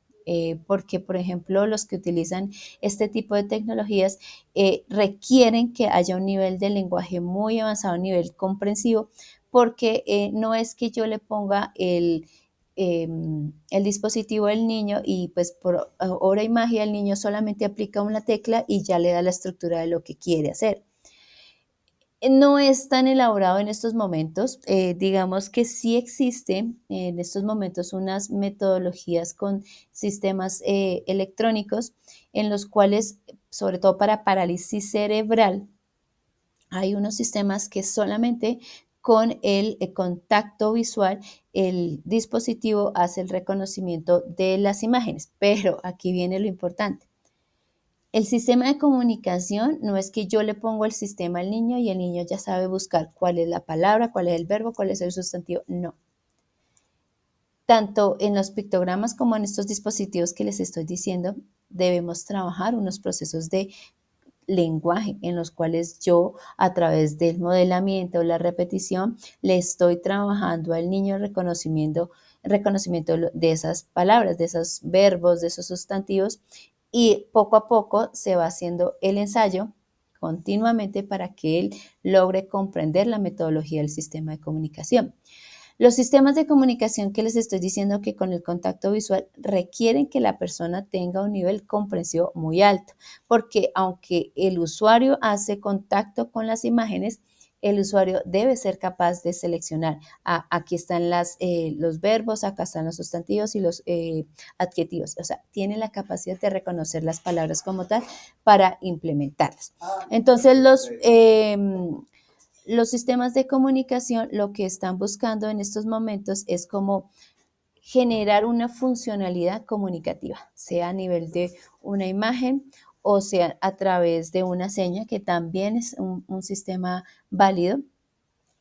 porque, por ejemplo, los que utilizan este tipo de tecnologías requieren que haya un nivel de lenguaje muy avanzado, un nivel comprensivo, porque no es que yo le ponga el dispositivo al niño y pues por obra y magia el niño solamente aplica una tecla y ya le da la estructura de lo que quiere hacer. No es tan elaborado en estos momentos. Digamos que sí existen en estos momentos unas metodologías con sistemas electrónicos en los cuales, sobre todo para parálisis cerebral, hay unos sistemas que solamente con el contacto visual el dispositivo hace el reconocimiento de las imágenes. Pero aquí viene lo importante. El sistema de comunicación no es que yo le pongo el sistema al niño y el niño ya sabe buscar cuál es la palabra, cuál es el verbo, cuál es el sustantivo. No. Tanto en los pictogramas como en estos dispositivos que les estoy diciendo, debemos trabajar unos procesos de lenguaje en los cuales yo a través del modelamiento o la repetición le estoy trabajando al niño reconocimiento de esas palabras, de esos verbos, de esos sustantivos y poco a poco se va haciendo el ensayo continuamente para que él logre comprender la metodología del sistema de comunicación. Los sistemas de comunicación que les estoy diciendo que con el contacto visual requieren que la persona tenga un nivel comprensivo muy alto, porque aunque el usuario hace contacto con las imágenes, el usuario debe ser capaz de seleccionar, aquí están los verbos, acá están los sustantivos y los adjetivos, o sea, tiene la capacidad de reconocer las palabras como tal para implementarlas. Entonces, los sistemas de comunicación lo que están buscando en estos momentos es como generar una funcionalidad comunicativa, sea a nivel de una imagen o sea a través de una seña, que también es un sistema válido,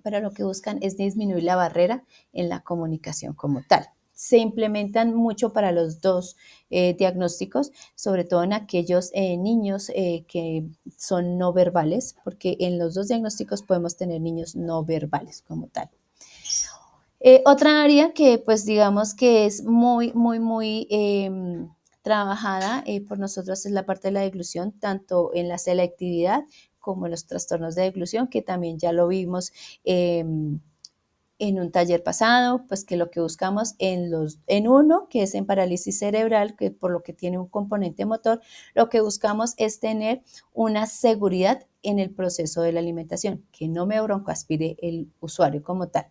pero lo que buscan es disminuir la barrera en la comunicación como tal. Se implementan mucho para los dos diagnósticos, sobre todo en aquellos niños que son no verbales, porque en los dos diagnósticos podemos tener niños no verbales como tal. Otra área que pues digamos que es muy trabajada por nosotros es la parte de la deglución, tanto en la selectividad como en los trastornos de deglución, que también ya lo vimos en un taller pasado, pues que lo que buscamos en uno, que es en parálisis cerebral, que por lo que tiene un componente motor, lo que buscamos es tener una seguridad en el proceso de la alimentación, que no me broncoaspire el usuario como tal.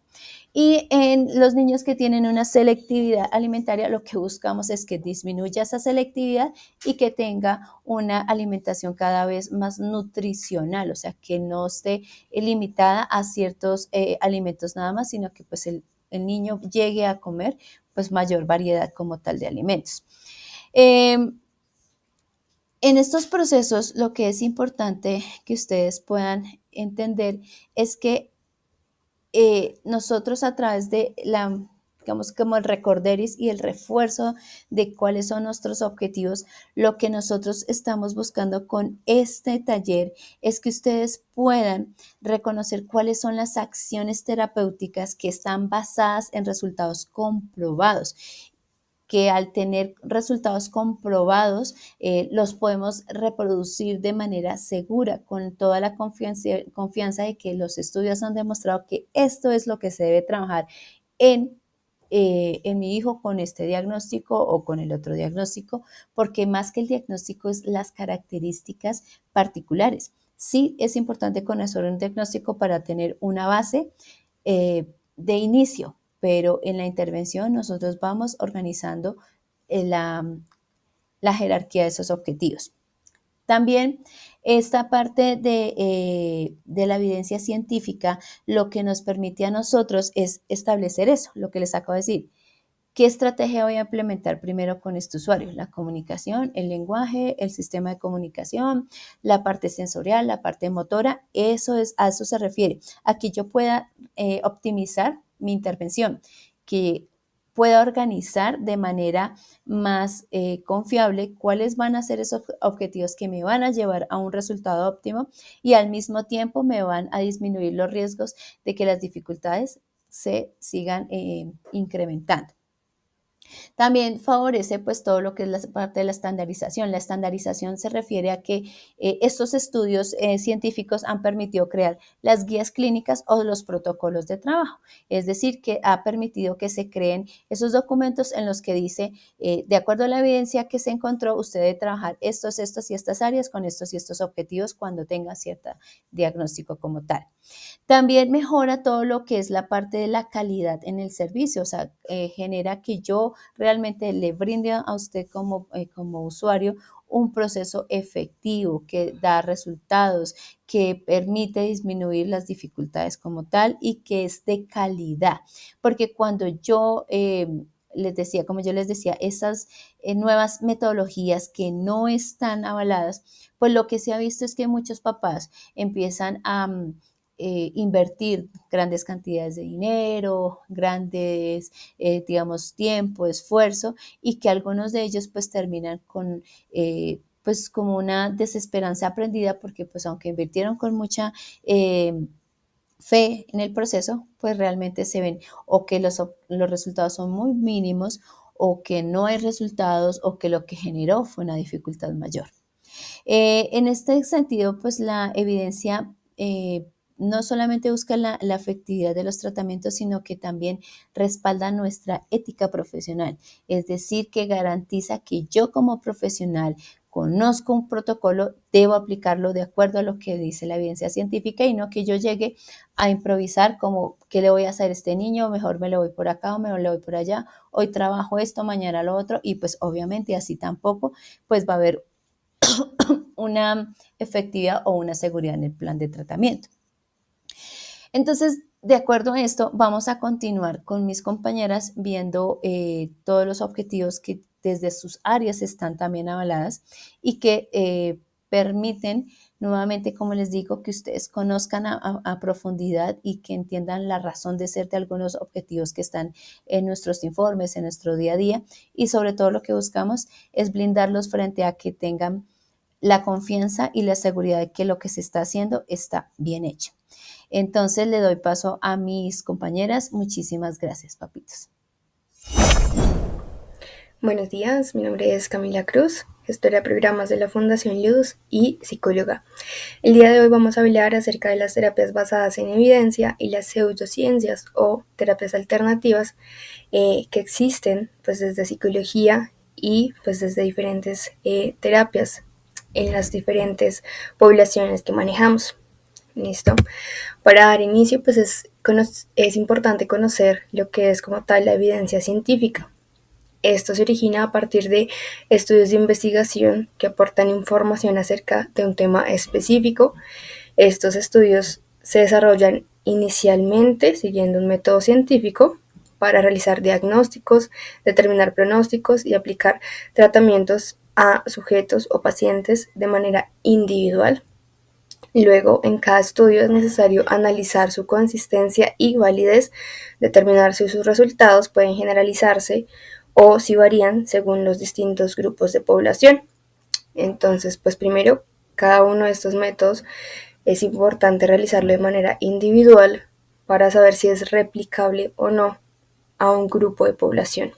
Y en los niños que tienen una selectividad alimentaria, lo que buscamos es que disminuya esa selectividad y que tenga una alimentación cada vez más nutricional, o sea, que no esté limitada a ciertos alimentos nada más, sino que pues el niño llegue a comer pues mayor variedad como tal de alimentos. En estos procesos, lo que es importante que ustedes puedan entender es que nosotros a través de digamos, como el recorderis y el refuerzo de cuáles son nuestros objetivos, lo que nosotros estamos buscando con este taller es que ustedes puedan reconocer cuáles son las acciones terapéuticas que están basadas en resultados comprobados, que al tener resultados comprobados los podemos reproducir de manera segura, con toda la confianza de que los estudios han demostrado que esto es lo que se debe trabajar en mi hijo con este diagnóstico o con el otro diagnóstico, porque más que el diagnóstico es las características particulares. Sí es importante conocer un diagnóstico para tener una base de inicio, pero en la intervención nosotros vamos organizando la jerarquía de esos objetivos. También esta parte de la evidencia científica lo que nos permite a nosotros es establecer eso, lo que les acabo de decir. ¿Qué estrategia voy a implementar primero con este usuario? La comunicación, el lenguaje, el sistema de comunicación, la parte sensorial, la parte motora, a eso se refiere. Aquí yo pueda optimizar mi intervención, que pueda organizar de manera más confiable cuáles van a ser esos objetivos que me van a llevar a un resultado óptimo y al mismo tiempo me van a disminuir los riesgos de que las dificultades se sigan incrementando. También favorece pues todo lo que es la parte de la estandarización. La estandarización se refiere a que estos estudios científicos han permitido crear las guías clínicas o los protocolos de trabajo. Es decir, que ha permitido que se creen esos documentos en los que dice, de acuerdo a la evidencia que se encontró, usted debe trabajar estos y estas áreas con estos y estos objetivos cuando tenga cierto diagnóstico como tal. También mejora todo lo que es la parte de la calidad en el servicio, o sea, genera que yo realmente le brinde a usted como usuario un proceso efectivo que da resultados, que permite disminuir las dificultades como tal y que es de calidad. Porque cuando yo les decía, como yo les decía, esas nuevas metodologías que no están avaladas, pues lo que se ha visto es que muchos papás empiezan a invertir grandes cantidades de dinero, grandes, digamos, tiempo, esfuerzo, y que algunos de ellos pues terminan con pues como una desesperanza aprendida porque pues aunque invirtieron con mucha fe en el proceso, pues realmente se ven o que los resultados son muy mínimos o que no hay resultados o que lo que generó fue una dificultad mayor. En este sentido, pues la evidencia no solamente busca la efectividad de los tratamientos, sino que también respalda nuestra ética profesional, es decir, que garantiza que yo como profesional conozco un protocolo, debo aplicarlo de acuerdo a lo que dice la evidencia científica y no que yo llegue a improvisar como, ¿qué le voy a hacer a este niño? Mejor me lo voy por acá o mejor le voy por allá, hoy trabajo esto, mañana lo otro y pues obviamente así tampoco, pues va a haber una efectividad o una seguridad en el plan de tratamiento. Entonces, de acuerdo a esto, vamos a continuar con mis compañeras viendo todos los objetivos que desde sus áreas están también avaladas y que permiten, nuevamente, como les digo, que ustedes conozcan a profundidad y que entiendan la razón de ser de algunos objetivos que están en nuestros informes, en nuestro día a día y sobre todo lo que buscamos es blindarlos frente a que tengan la confianza y la seguridad de que lo que se está haciendo está bien hecho. Entonces le doy paso a mis compañeras. Muchísimas gracias, papitos.
Buenos días, mi nombre es Camila Cruz, gestora de programas de la Fundación Luz y psicóloga. El día de hoy vamos a hablar acerca de las terapias basadas en evidencia y las pseudociencias o terapias alternativas que existen pues desde psicología y pues desde diferentes terapias en las diferentes poblaciones que manejamos. ¿Listo? Para dar inicio pues es importante conocer lo que es como tal la evidencia científica. Esto se origina a partir de estudios de investigación que aportan información acerca de un tema específico. Estos estudios se desarrollan inicialmente siguiendo un método científico para realizar diagnósticos, determinar pronósticos y aplicar tratamientos a sujetos o pacientes de manera individual. Luego, en cada estudio es necesario analizar su consistencia y validez, determinar si sus resultados pueden generalizarse o si varían según los distintos grupos de población. Entonces, pues primero, cada uno de estos métodos es importante realizarlo de manera individual para saber si es replicable o no a un grupo de población.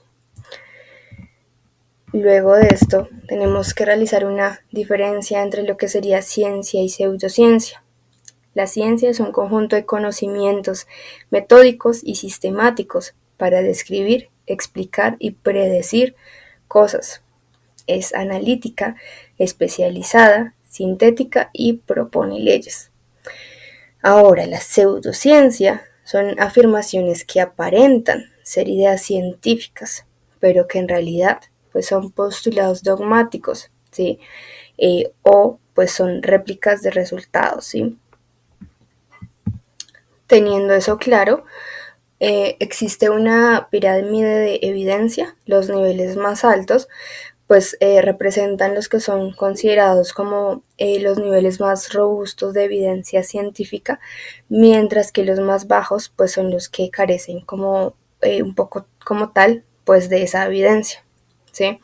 Luego de esto, tenemos que realizar una diferencia entre lo que sería ciencia y pseudociencia. La ciencia es un conjunto de conocimientos metódicos y sistemáticos para describir, explicar y predecir cosas. Es analítica, especializada, sintética y propone leyes. Ahora, la pseudociencia son afirmaciones que aparentan ser ideas científicas, pero que en realidad pues son postulados dogmáticos, ¿sí? O pues son réplicas de resultados, ¿sí? Teniendo eso claro, existe una pirámide de evidencia. Los niveles más altos pues representan los que son considerados como los niveles más robustos de evidencia científica, mientras que los más bajos pues son los que carecen como un poco como tal pues de esa evidencia. ¿Sí?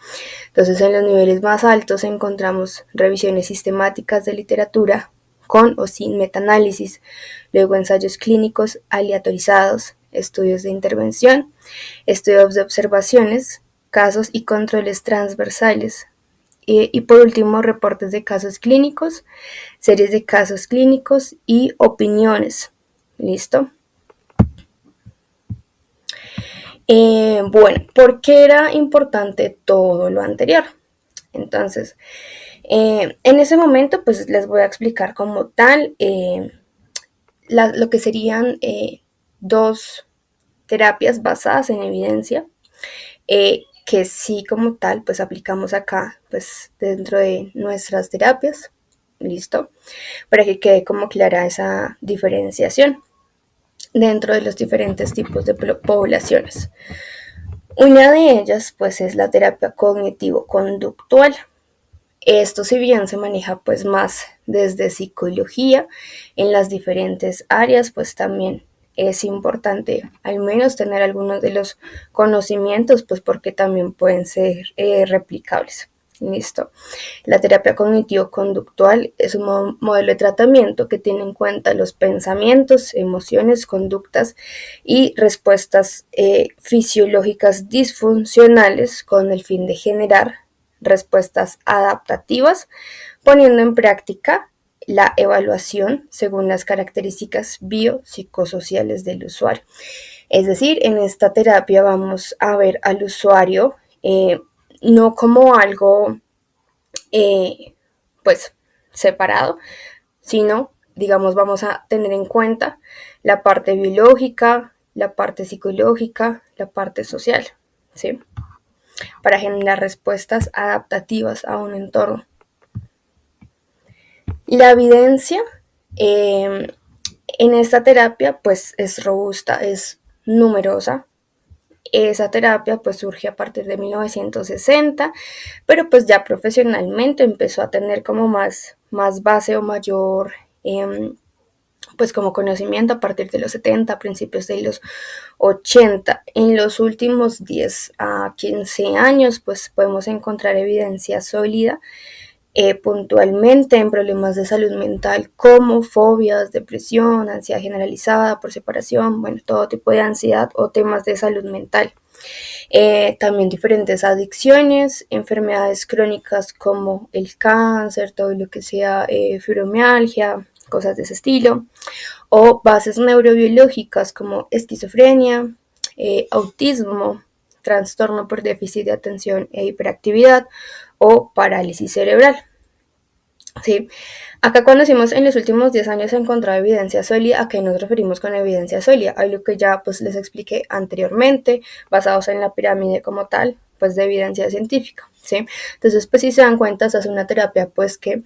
Entonces en los niveles más altos encontramos revisiones sistemáticas de literatura con o sin metaanálisis, luego ensayos clínicos aleatorizados, estudios de intervención, estudios de observaciones casos y controles transversales. Y por último, reportes de casos clínicos, series de casos clínicos y opiniones. ¿Listo? Bueno, ¿por qué era importante todo lo anterior? Entonces, en ese momento, pues les voy a explicar como tal lo que serían dos terapias basadas en evidencia, que sí como tal, pues aplicamos acá, pues dentro de nuestras terapias, listo, para que quede como clara esa diferenciación dentro de los diferentes tipos de poblaciones. Una de ellas, pues, es la terapia cognitivo-conductual. Esto, si bien se maneja pues más desde psicología en las diferentes áreas, pues también es importante al menos tener algunos de los conocimientos, pues porque también pueden ser replicables. Listo. La terapia cognitivo-conductual es un modelo de tratamiento que tiene en cuenta los pensamientos, emociones, conductas y respuestas fisiológicas disfuncionales con el fin de generar respuestas adaptativas, poniendo en práctica la evaluación según las características biopsicosociales del usuario. Es decir, en esta terapia vamos a ver al usuario no como algo pues separado, sino, digamos, vamos a tener en cuenta la parte biológica, la parte psicológica, la parte social, ¿sí? Para generar respuestas adaptativas a un entorno. La evidencia en esta terapia pues es robusta, es numerosa. Esa terapia pues surge a partir de 1960, pero pues ya profesionalmente empezó a tener como más base o mayor pues como conocimiento a partir de los 70, principios de los 80. En los últimos 10 a 15 años pues podemos encontrar evidencia sólida puntualmente en problemas de salud mental como fobias, depresión, ansiedad generalizada por separación, bueno, todo tipo de ansiedad o temas de salud mental. También diferentes adicciones, enfermedades crónicas como el cáncer, todo lo que sea fibromialgia, cosas de ese estilo, o bases neurobiológicas como esquizofrenia, autismo, trastorno por déficit de atención e hiperactividad o parálisis cerebral. ¿Sí? Acá cuando decimos en los últimos 10 años se ha encontrado evidencia sólida, ¿a qué nos referimos con evidencia sólida? A lo que ya pues les expliqué anteriormente, basados en la pirámide como tal, pues de evidencia científica, ¿sí? Entonces, pues si se dan cuenta, esa es una terapia pues que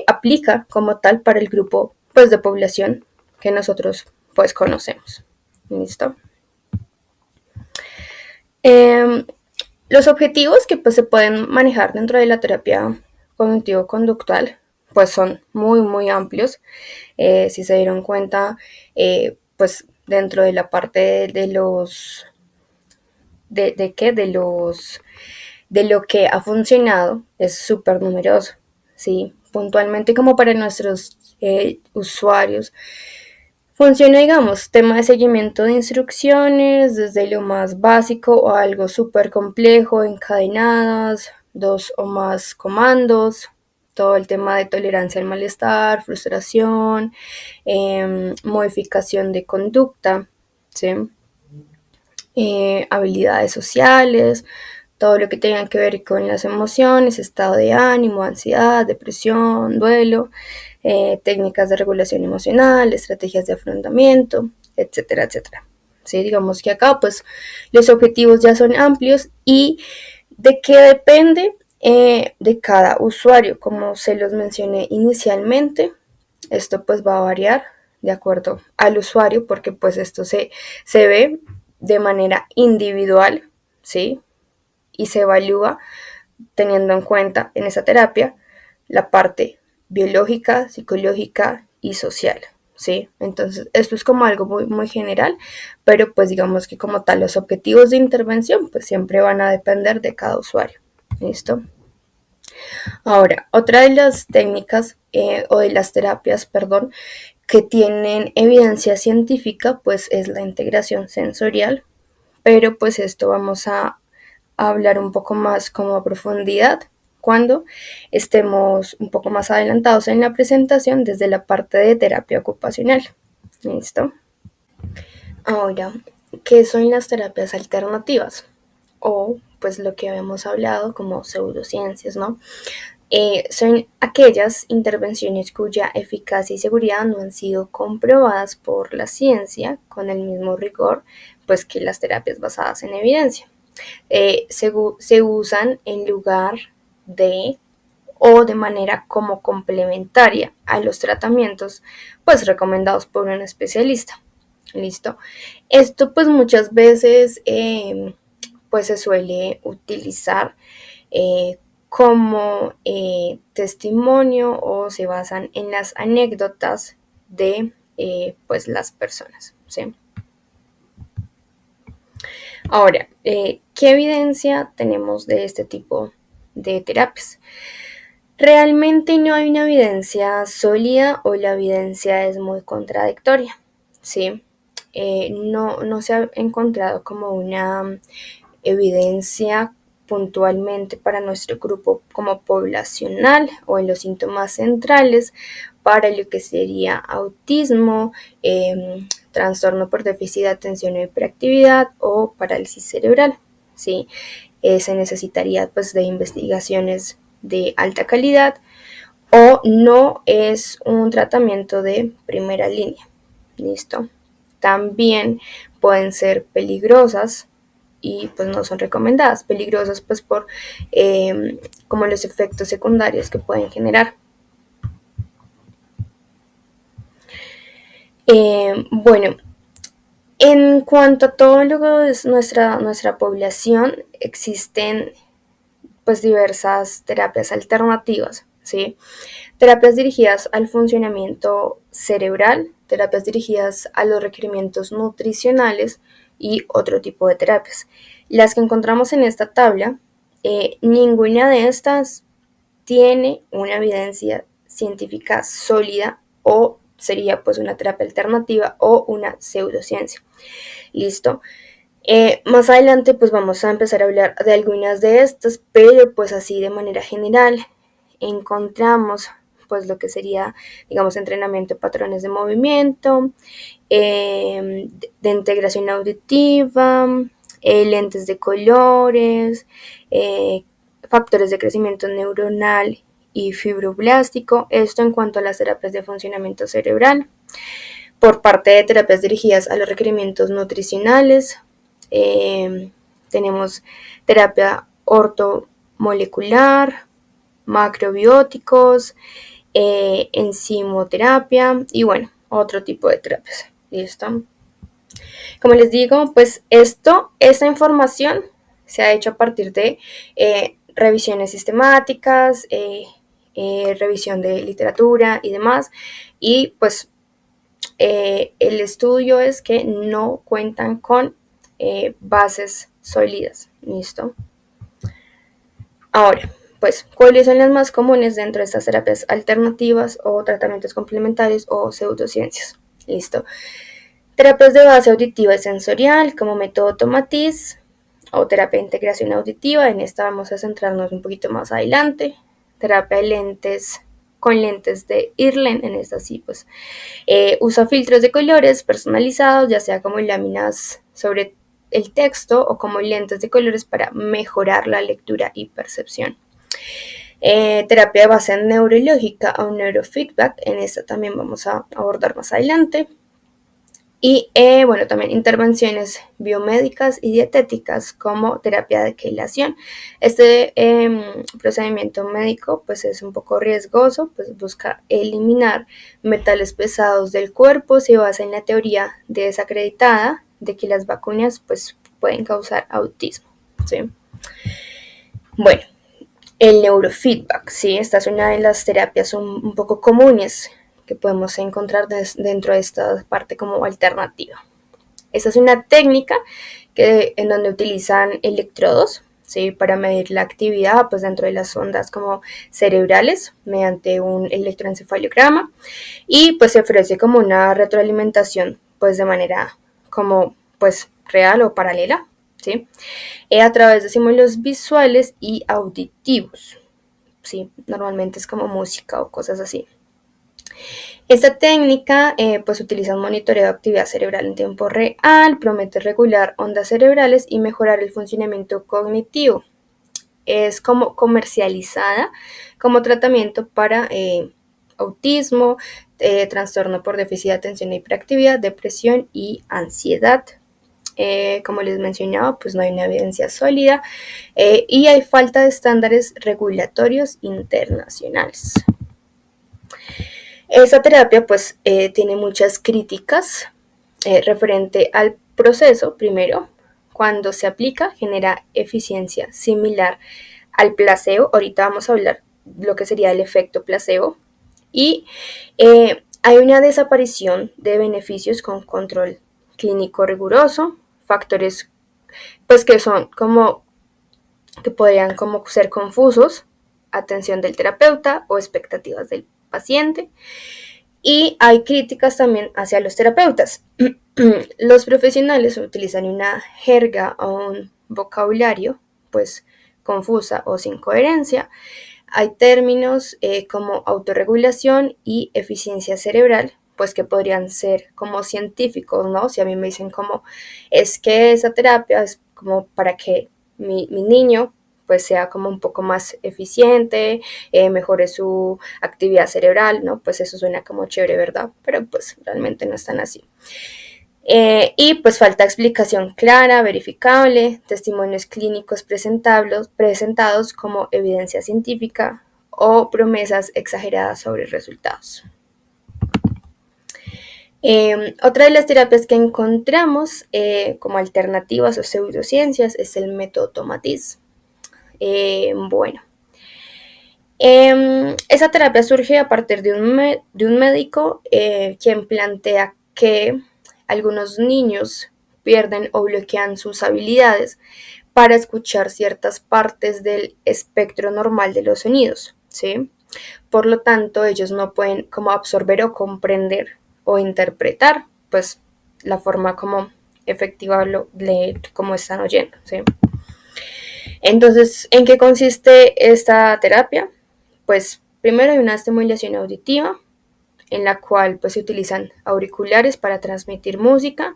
aplica como tal para el grupo pues de población que nosotros pues conocemos. ¿Listo? Los objetivos que pues se pueden manejar dentro de la terapia cognitivo-conductual pues son muy amplios. Si se dieron cuenta, pues dentro de la parte de los de lo que ha funcionado es súper numeroso, ¿sí? Puntualmente como para nuestros usuarios. Funciona, digamos, tema de seguimiento de instrucciones, desde lo más básico o algo súper complejo, encadenadas, 2 o más comandos, todo el tema de tolerancia al malestar, frustración, modificación de conducta, ¿sí? Habilidades sociales, todo lo que tenga que ver con las emociones, estado de ánimo, ansiedad, depresión, duelo, técnicas de regulación emocional, estrategias de afrontamiento, etcétera, etcétera. ¿Sí? Digamos que acá pues los objetivos ya son amplios y de qué depende de cada usuario, como se los mencioné inicialmente. Esto pues va a variar de acuerdo al usuario porque pues esto se ve de manera individual, ¿sí? Y se evalúa teniendo en cuenta en esa terapia la parte biológica, psicológica y social, ¿sí? Entonces, esto es como algo muy general, pero pues digamos que como tal los objetivos de intervención pues siempre van a depender de cada usuario, ¿listo? Ahora, otra de las técnicas o de las terapias, perdón, que tienen evidencia científica, pues es la integración sensorial, pero pues esto vamos a a hablar un poco más como a profundidad cuando estemos un poco más adelantados en la presentación desde la parte de terapia ocupacional. ¿Listo? Ahora, ¿qué son las terapias alternativas? O pues lo que habíamos hablado como pseudociencias, ¿no? Son aquellas intervenciones cuya eficacia y seguridad no han sido comprobadas por la ciencia con el mismo rigor pues, que las terapias basadas en evidencia. Se usan en lugar de o de manera como complementaria a los tratamientos pues recomendados por un especialista. ¿Listo? Esto pues muchas veces pues se suele utilizar como testimonio o se basan en las anécdotas de pues las personas. ¿Sí? Ahora, ¿qué evidencia tenemos de este tipo de terapias? Realmente no hay una evidencia sólida o la evidencia es muy contradictoria. ¿Sí? No se ha encontrado como una evidencia puntualmente para nuestro grupo como poblacional o en los síntomas centrales para lo que sería autismo, trastorno por déficit de atención o hiperactividad o parálisis cerebral. ¿Sí? Se necesitaría pues de investigaciones de alta calidad o no es un tratamiento de primera línea. ¿Listo? También pueden ser peligrosas y pues no son recomendadas, peligrosas pues por como los efectos secundarios que pueden generar. Bueno, en cuanto a todo lo que es nuestra población, existen pues diversas terapias alternativas, ¿sí? Terapias dirigidas al funcionamiento cerebral, terapias dirigidas a los requerimientos nutricionales y otro tipo de terapias. Las que encontramos en esta tabla, ninguna de estas tiene una evidencia científica sólida o sería pues una terapia alternativa o una pseudociencia. ¿Listo? Más adelante pues vamos a empezar a hablar de algunas de estas, pero pues así de manera general encontramos pues lo que sería, digamos, entrenamiento de patrones de movimiento, de integración auditiva, lentes de colores, factores de crecimiento neuronal y fibroblástico, esto en cuanto a las terapias de funcionamiento cerebral. Por parte de terapias dirigidas a los requerimientos nutricionales, tenemos terapia ortomolecular, macrobióticos, enzimoterapia y bueno, otro tipo de terapias. ¿Listo? Como les digo, pues esta información se ha hecho a partir de revisiones sistemáticas, revisión de literatura y demás, y pues el estudio es que no cuentan con bases sólidas. ¿Listo? Ahora, pues, ¿cuáles son las más comunes dentro de estas terapias alternativas o tratamientos complementarios o pseudociencias? Listo. Terapias de base auditiva y sensorial como método Tomatiz o terapia de integración auditiva. En esta vamos a centrarnos un poquito más adelante. Terapia de lentes con lentes de Irlen, en esta sí, pues usa filtros de colores personalizados, ya sea como láminas sobre el texto o como lentes de colores para mejorar la lectura y percepción. Terapia de base neurológica o neurofeedback, en esta también vamos a abordar más adelante. Y bueno, también intervenciones biomédicas y dietéticas como terapia de quelación. Este procedimiento médico pues es un poco riesgoso, pues busca eliminar metales pesados del cuerpo, se basa en la teoría desacreditada de que las vacunas pues pueden causar autismo. ¿Sí? Bueno, el neurofeedback, ¿sí? Esta es una de las terapias un poco comunes que podemos encontrar dentro de esta parte como alternativa. Esta es una técnica en donde utilizan electrodos, ¿sí? Para medir la actividad pues dentro de las ondas como cerebrales mediante un electroencefalograma y pues se ofrece como una retroalimentación pues de manera como pues real o paralela. ¿sí? A través de estímulos visuales y auditivos, ¿sí? Normalmente es como música o cosas así. Esta técnica pues utiliza un monitoreo de actividad cerebral en tiempo real, promete regular ondas cerebrales y mejorar el funcionamiento cognitivo. Es como comercializada como tratamiento para autismo, trastorno por déficit de atención e hiperactividad, depresión y ansiedad. Como les mencionaba, pues no hay una evidencia sólida y hay falta de estándares regulatorios internacionales. Esta terapia pues tiene muchas críticas referente al proceso. Primero, cuando se aplica genera eficiencia similar al placebo. Ahorita vamos a hablar lo que sería el efecto placebo. Y hay una desaparición de beneficios con control clínico riguroso, factores pues que son como que podrían como ser confusos, atención del terapeuta o expectativas del paciente. Y hay críticas también hacia los terapeutas. Los profesionales utilizan una jerga o un vocabulario pues confusa o sin coherencia. Hay términos como autorregulación y eficiencia cerebral, pues que podrían ser como científicos, ¿no? Si a mí me dicen como, es que esa terapia es como para que mi niño pues sea como un poco más eficiente, mejore su actividad cerebral, ¿no? Pues eso suena como chévere, ¿verdad? Pero pues realmente no es tan así. Y pues falta explicación clara, verificable, testimonios clínicos presentados como evidencia científica o promesas exageradas sobre resultados. Otra de las terapias que encontramos como alternativas o pseudociencias es el método Tomatis. Bueno, esa terapia surge a partir de un médico quien plantea que algunos niños pierden o bloquean sus habilidades para escuchar ciertas partes del espectro normal de los sonidos, ¿sí? Por lo tanto, ellos no pueden como absorber o comprender o interpretar, pues, la forma como efectiva de cómo están oyendo, ¿sí? Entonces, ¿en qué consiste esta terapia? Pues primero hay una estimulación auditiva en la cual pues se utilizan auriculares para transmitir música,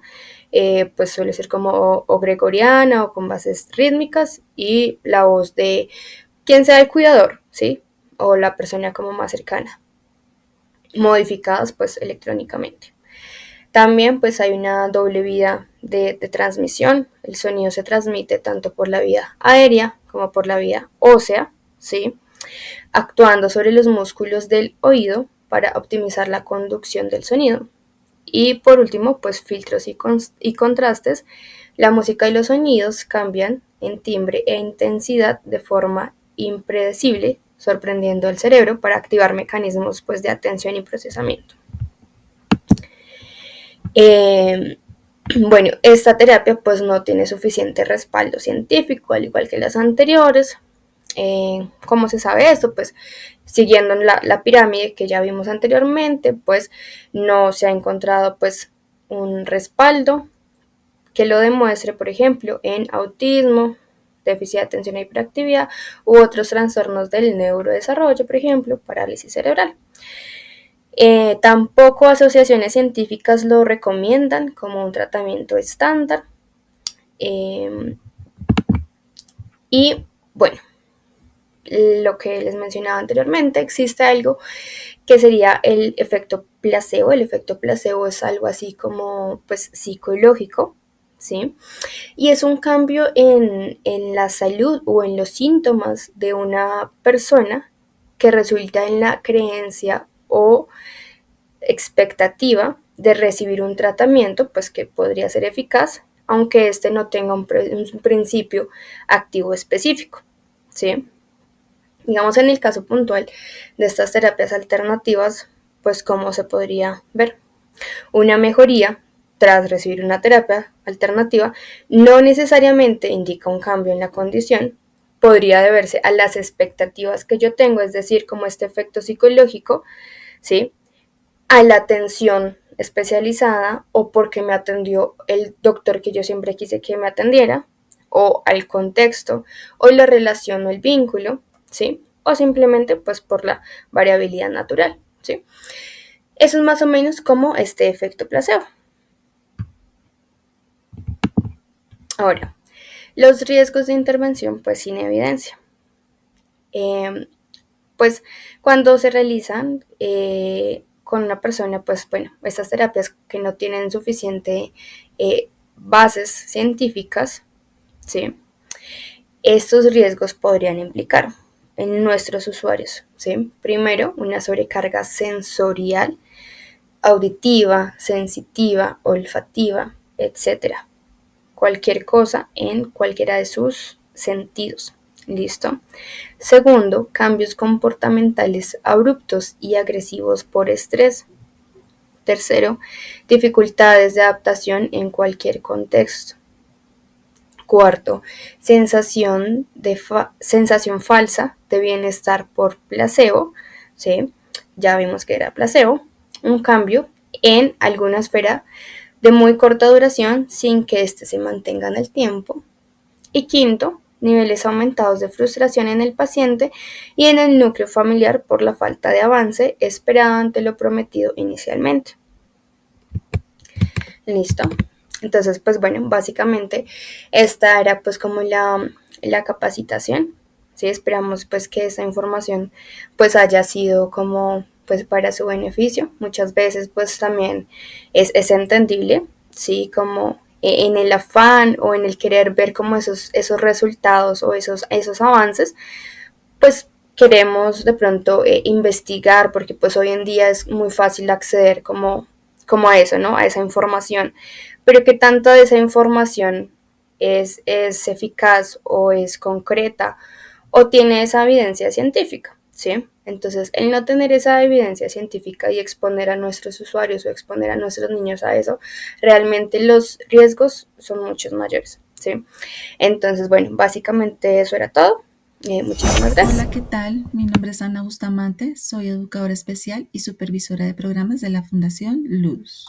pues suele ser como o gregoriana o con bases rítmicas y la voz de quien sea el cuidador, ¿sí? O la persona como más cercana, modificadas pues electrónicamente. También pues hay una doble vía de transmisión, el sonido se transmite tanto por la vía aérea como por la vía ósea, ¿sí? Actuando sobre los músculos del oído para optimizar la conducción del sonido. Y por último, pues filtros y contrastes. La música y los sonidos cambian en timbre e intensidad de forma impredecible, sorprendiendo al cerebro para activar mecanismos pues, de atención y procesamiento. Bueno, esta terapia pues no tiene suficiente respaldo científico, al igual que las anteriores. ¿Cómo se sabe esto? Pues siguiendo la pirámide que ya vimos anteriormente, pues no se ha encontrado pues un respaldo que lo demuestre, por ejemplo, en autismo, déficit de atención e hiperactividad u otros trastornos del neurodesarrollo, por ejemplo, parálisis cerebral. Tampoco asociaciones científicas lo recomiendan como un tratamiento estándar. Y bueno, lo que les mencionaba anteriormente, existe algo que sería el efecto placebo. El efecto placebo es algo así como pues psicológico, ¿sí? Y es un cambio en la salud o en los síntomas de una persona que resulta en la creencia o expectativa de recibir un tratamiento, pues que podría ser eficaz, aunque este no tenga un principio activo específico, ¿sí? Digamos, en el caso puntual de estas terapias alternativas, pues cómo se podría ver. Una mejoría tras recibir una terapia alternativa no necesariamente indica un cambio en la condición, podría deberse a las expectativas que yo tengo, es decir, como este efecto psicológico, ¿sí? A la atención especializada o porque me atendió el doctor que yo siempre quise que me atendiera, o al contexto o la relación o el vínculo, ¿sí? O simplemente pues por la variabilidad natural, ¿sí? Eso es más o menos como este efecto placebo. Ahora, los riesgos de intervención pues sin evidencia. Pues cuando se realizan con una persona, pues bueno, estas terapias que no tienen suficiente bases científicas, ¿sí? Estos riesgos podrían implicar en nuestros usuarios, ¿sí? Primero, una sobrecarga sensorial, auditiva, sensitiva, olfativa, etcétera. Cualquier cosa en cualquiera de sus sentidos. ¿Listo? Segundo, cambios comportamentales abruptos y agresivos por estrés. Tercero, dificultades de adaptación en cualquier contexto. Cuarto, sensación falsa de bienestar por placebo, ¿sí? Ya vimos que era placebo. Un cambio en alguna esfera de muy corta duración sin que éste se mantenga en el tiempo. Y quinto, niveles aumentados de frustración en el paciente y en el núcleo familiar por la falta de avance esperado ante lo prometido inicialmente. Listo. Entonces, pues bueno, básicamente esta era pues como la capacitación. Sí, esperamos pues que esta información pues haya sido como pues para su beneficio. Muchas veces pues también es entendible, sí, como en el afán o en el querer ver como esos resultados o esos avances, pues queremos de pronto investigar, porque pues hoy en día es muy fácil acceder como a eso, ¿no? A esa información. Pero qué tanto de esa información es eficaz o es concreta o tiene esa evidencia científica, ¿sí? Entonces, el no tener esa evidencia científica y exponer a nuestros usuarios o exponer a nuestros niños a eso, realmente los riesgos son muchos mayores, ¿sí? Entonces, bueno, básicamente eso era todo. Muchísimas gracias.
Hola, ¿qué tal? Mi nombre es Ana Bustamante, soy educadora especial y supervisora de programas de la Fundación Luz.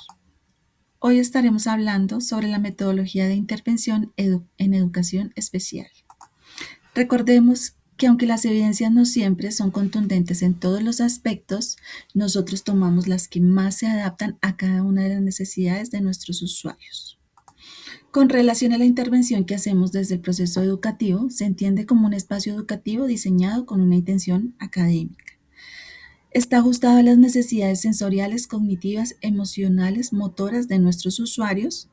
Hoy estaremos hablando sobre la metodología de intervención en educación especial. Recordemos que aunque las evidencias no siempre son contundentes en todos los aspectos, nosotros tomamos las que más se adaptan a cada una de las necesidades de nuestros usuarios. Con relación a la intervención que hacemos desde el proceso educativo, se entiende como un espacio educativo diseñado con una intención académica. Está ajustado a las necesidades sensoriales, cognitivas, emocionales, motoras de nuestros usuarios.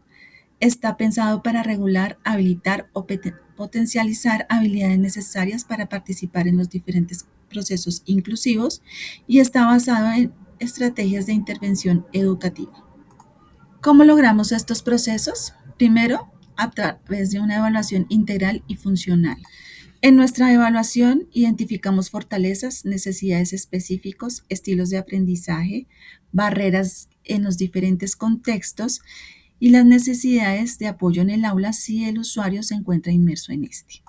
Está pensado para regular, habilitar o potencializar habilidades necesarias para participar en los diferentes procesos inclusivos y está basado en estrategias de intervención educativa. ¿Cómo logramos estos procesos? Primero, a través de una evaluación integral y funcional. En nuestra evaluación identificamos fortalezas, necesidades específicos, estilos de aprendizaje, barreras en los diferentes contextos y las necesidades de apoyo en el aula si el usuario se encuentra inmerso en este.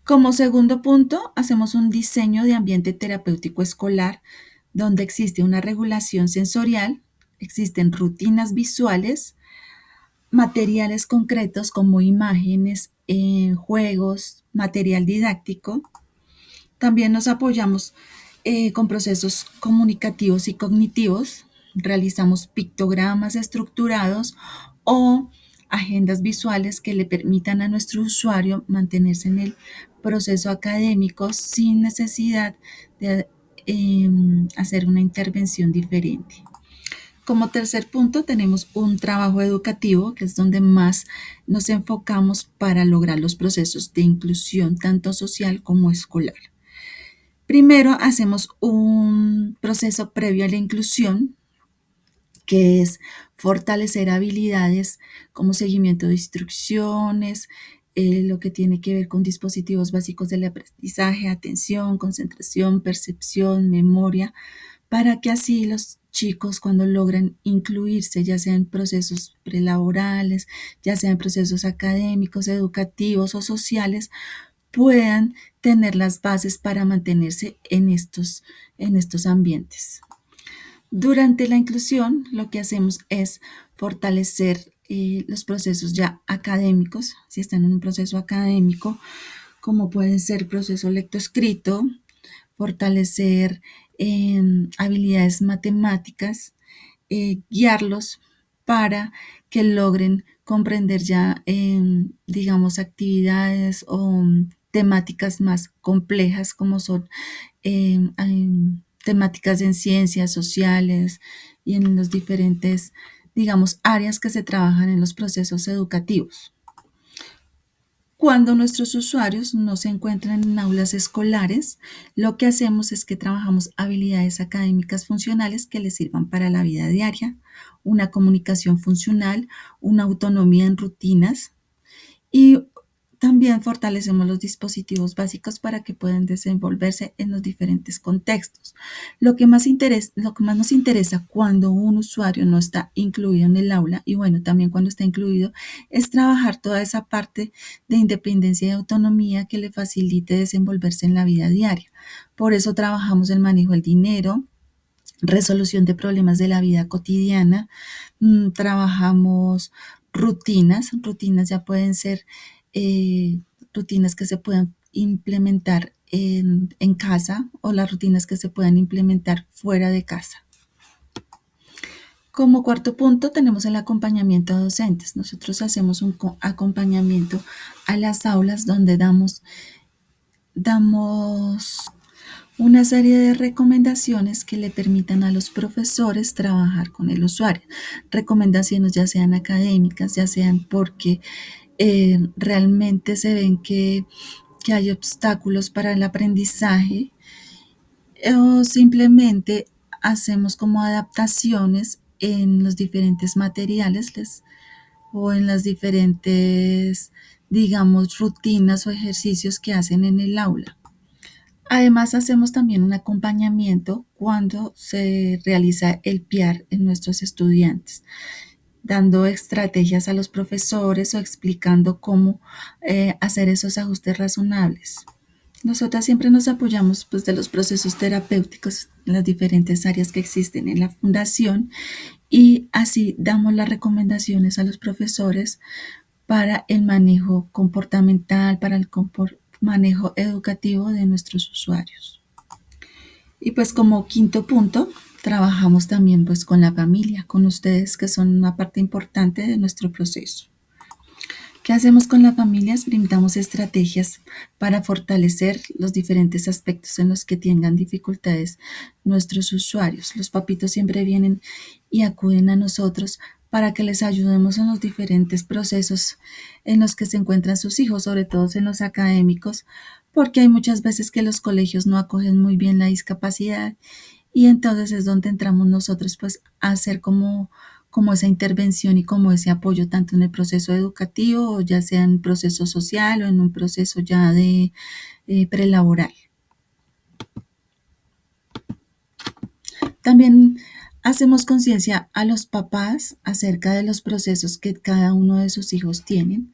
Como segundo punto, hacemos un diseño de ambiente terapéutico escolar donde existe una regulación sensorial, existen rutinas visuales, materiales concretos como imágenes, juegos, material didáctico. También nos apoyamos con procesos comunicativos y cognitivos. Realizamos pictogramas estructurados o agendas visuales que le permitan a nuestro usuario mantenerse en el proceso académico sin necesidad de hacer una intervención diferente. Como tercer punto tenemos un trabajo educativo, que es donde más nos enfocamos para lograr los procesos de inclusión tanto social como escolar. Primero hacemos un proceso previo a la inclusión, que es fortalecer habilidades como seguimiento de instrucciones, lo que tiene que ver con dispositivos básicos del aprendizaje, atención, concentración, percepción, memoria, para que así los chicos cuando logran incluirse, ya sea en procesos prelaborales, ya sea en procesos académicos, educativos o sociales, puedan tener las bases para mantenerse en estos ambientes. Durante la inclusión, lo que hacemos es fortalecer los procesos ya académicos, si están en un proceso académico, como pueden ser proceso lectoescrito, fortalecer habilidades matemáticas, guiarlos para que logren comprender ya, digamos, actividades o temáticas más complejas como son temáticas en ciencias sociales y en los diferentes, digamos, áreas que se trabajan en los procesos educativos. Cuando nuestros usuarios no se encuentran en aulas escolares, lo que hacemos es que trabajamos habilidades académicas funcionales que les sirvan para la vida diaria, una comunicación funcional, una autonomía en rutinas y también fortalecemos los dispositivos básicos para que puedan desenvolverse en los diferentes contextos. Lo que más nos interesa cuando un usuario no está incluido en el aula, y bueno, también cuando está incluido, es trabajar toda esa parte de independencia y autonomía que le facilite desenvolverse en la vida diaria. Por eso trabajamos el manejo del dinero, resolución de problemas de la vida cotidiana, trabajamos rutinas ya pueden ser eh, rutinas que se puedan implementar en casa o las rutinas que se puedan implementar fuera de casa. Como cuarto punto tenemos el acompañamiento a docentes. Nosotros hacemos un acompañamiento a las aulas donde damos una serie de recomendaciones que le permitan a los profesores trabajar con el usuario. Recomendaciones ya sean académicas, ya sean porque realmente se ven que hay obstáculos para el aprendizaje o simplemente hacemos como adaptaciones en los diferentes materiales o en las diferentes, digamos, rutinas o ejercicios que hacen en el aula. Además, hacemos también un acompañamiento cuando se realiza el PIAR en nuestros estudiantes, dando estrategias a los profesores o explicando cómo hacer esos ajustes razonables. Nosotras siempre nos apoyamos pues, de los procesos terapéuticos en las diferentes áreas que existen en la fundación y así damos las recomendaciones a los profesores para el manejo comportamental, para el manejo educativo de nuestros usuarios. Y pues como quinto punto, trabajamos también pues con la familia, con ustedes que son una parte importante de nuestro proceso. ¿Qué hacemos con las familias? Brindamos estrategias para fortalecer los diferentes aspectos en los que tengan dificultades nuestros usuarios. Los papitos siempre vienen y acuden a nosotros para que les ayudemos en los diferentes procesos en los que se encuentran sus hijos, sobre todo en los académicos, porque hay muchas veces que los colegios no acogen muy bien la discapacidad y entonces es donde entramos nosotros pues a hacer como esa intervención y como ese apoyo tanto en el proceso educativo, o ya sea en un proceso social o en un proceso ya de prelaboral. También hacemos conciencia a los papás acerca de los procesos que cada uno de sus hijos tienen,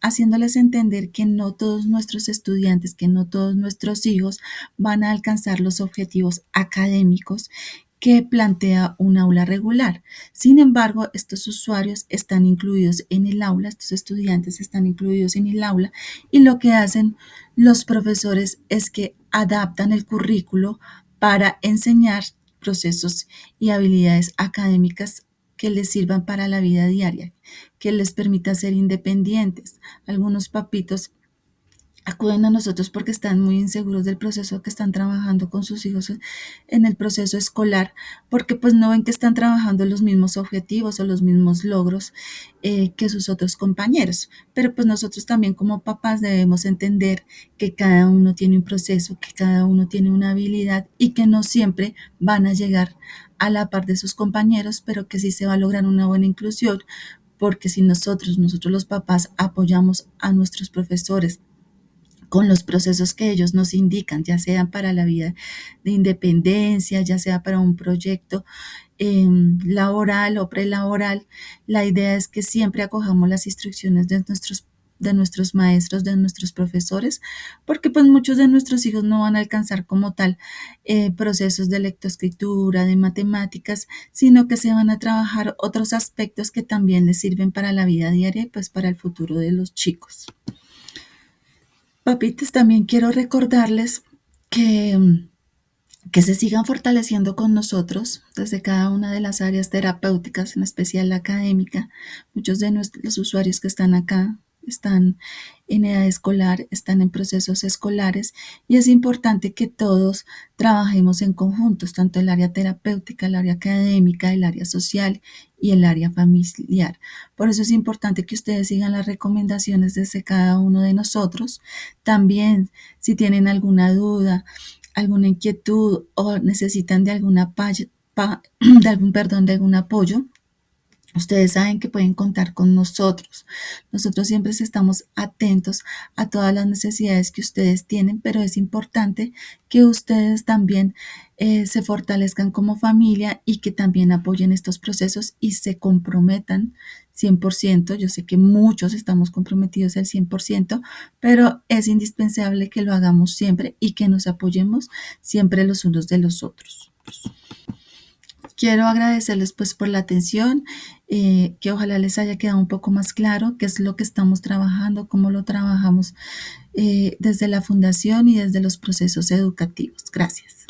haciéndoles entender que no todos nuestros estudiantes, que no todos nuestros hijos van a alcanzar los objetivos académicos que plantea un aula regular. Sin embargo, estos usuarios están incluidos en el aula, estos estudiantes están incluidos en el aula y lo que hacen los profesores es que adaptan el currículo para enseñar procesos y habilidades académicas que les sirvan para la vida diaria, que les permita ser independientes. Algunos papitos acuden a nosotros porque están muy inseguros del proceso que están trabajando con sus hijos en el proceso escolar, porque pues no ven que están trabajando los mismos objetivos o los mismos logros que sus otros compañeros. Pero pues nosotros también como papás debemos entender que cada uno tiene un proceso, que cada uno tiene una habilidad y que no siempre van a llegar a la par de sus compañeros, pero que sí se va a lograr una buena inclusión, porque si nosotros los papás apoyamos a nuestros profesores con los procesos que ellos nos indican, ya sean para la vida de independencia, ya sea para un proyecto laboral o prelaboral, la idea es que siempre acojamos las instrucciones de nuestros maestros, de nuestros profesores, porque pues muchos de nuestros hijos no van a alcanzar como tal procesos de lectoescritura, de matemáticas, sino que se van a trabajar otros aspectos que también les sirven para la vida diaria y pues para el futuro de los chicos. Papitos, también quiero recordarles que que se sigan fortaleciendo con nosotros desde cada una de las áreas terapéuticas, en especial la académica. Muchos de los usuarios que están acá están en edad escolar, están en procesos escolares y es importante que todos trabajemos en conjuntos, tanto el área terapéutica, el área académica, el área social y el área familiar. Por eso es importante que ustedes sigan las recomendaciones desde cada uno de nosotros. También, si tienen alguna duda, alguna inquietud o necesitan de de algún apoyo, ustedes saben que pueden contar con nosotros. Nosotros siempre estamos atentos a todas las necesidades que ustedes tienen, pero es importante que ustedes también se fortalezcan como familia y que también apoyen estos procesos y se comprometan 100%. Yo sé que muchos estamos comprometidos al 100%, pero es indispensable que lo hagamos siempre y que nos apoyemos siempre los unos de los otros. Quiero agradecerles pues por la atención, que ojalá les haya quedado un poco más claro qué es lo que estamos trabajando, cómo lo trabajamos desde la fundación y desde los procesos educativos. Gracias.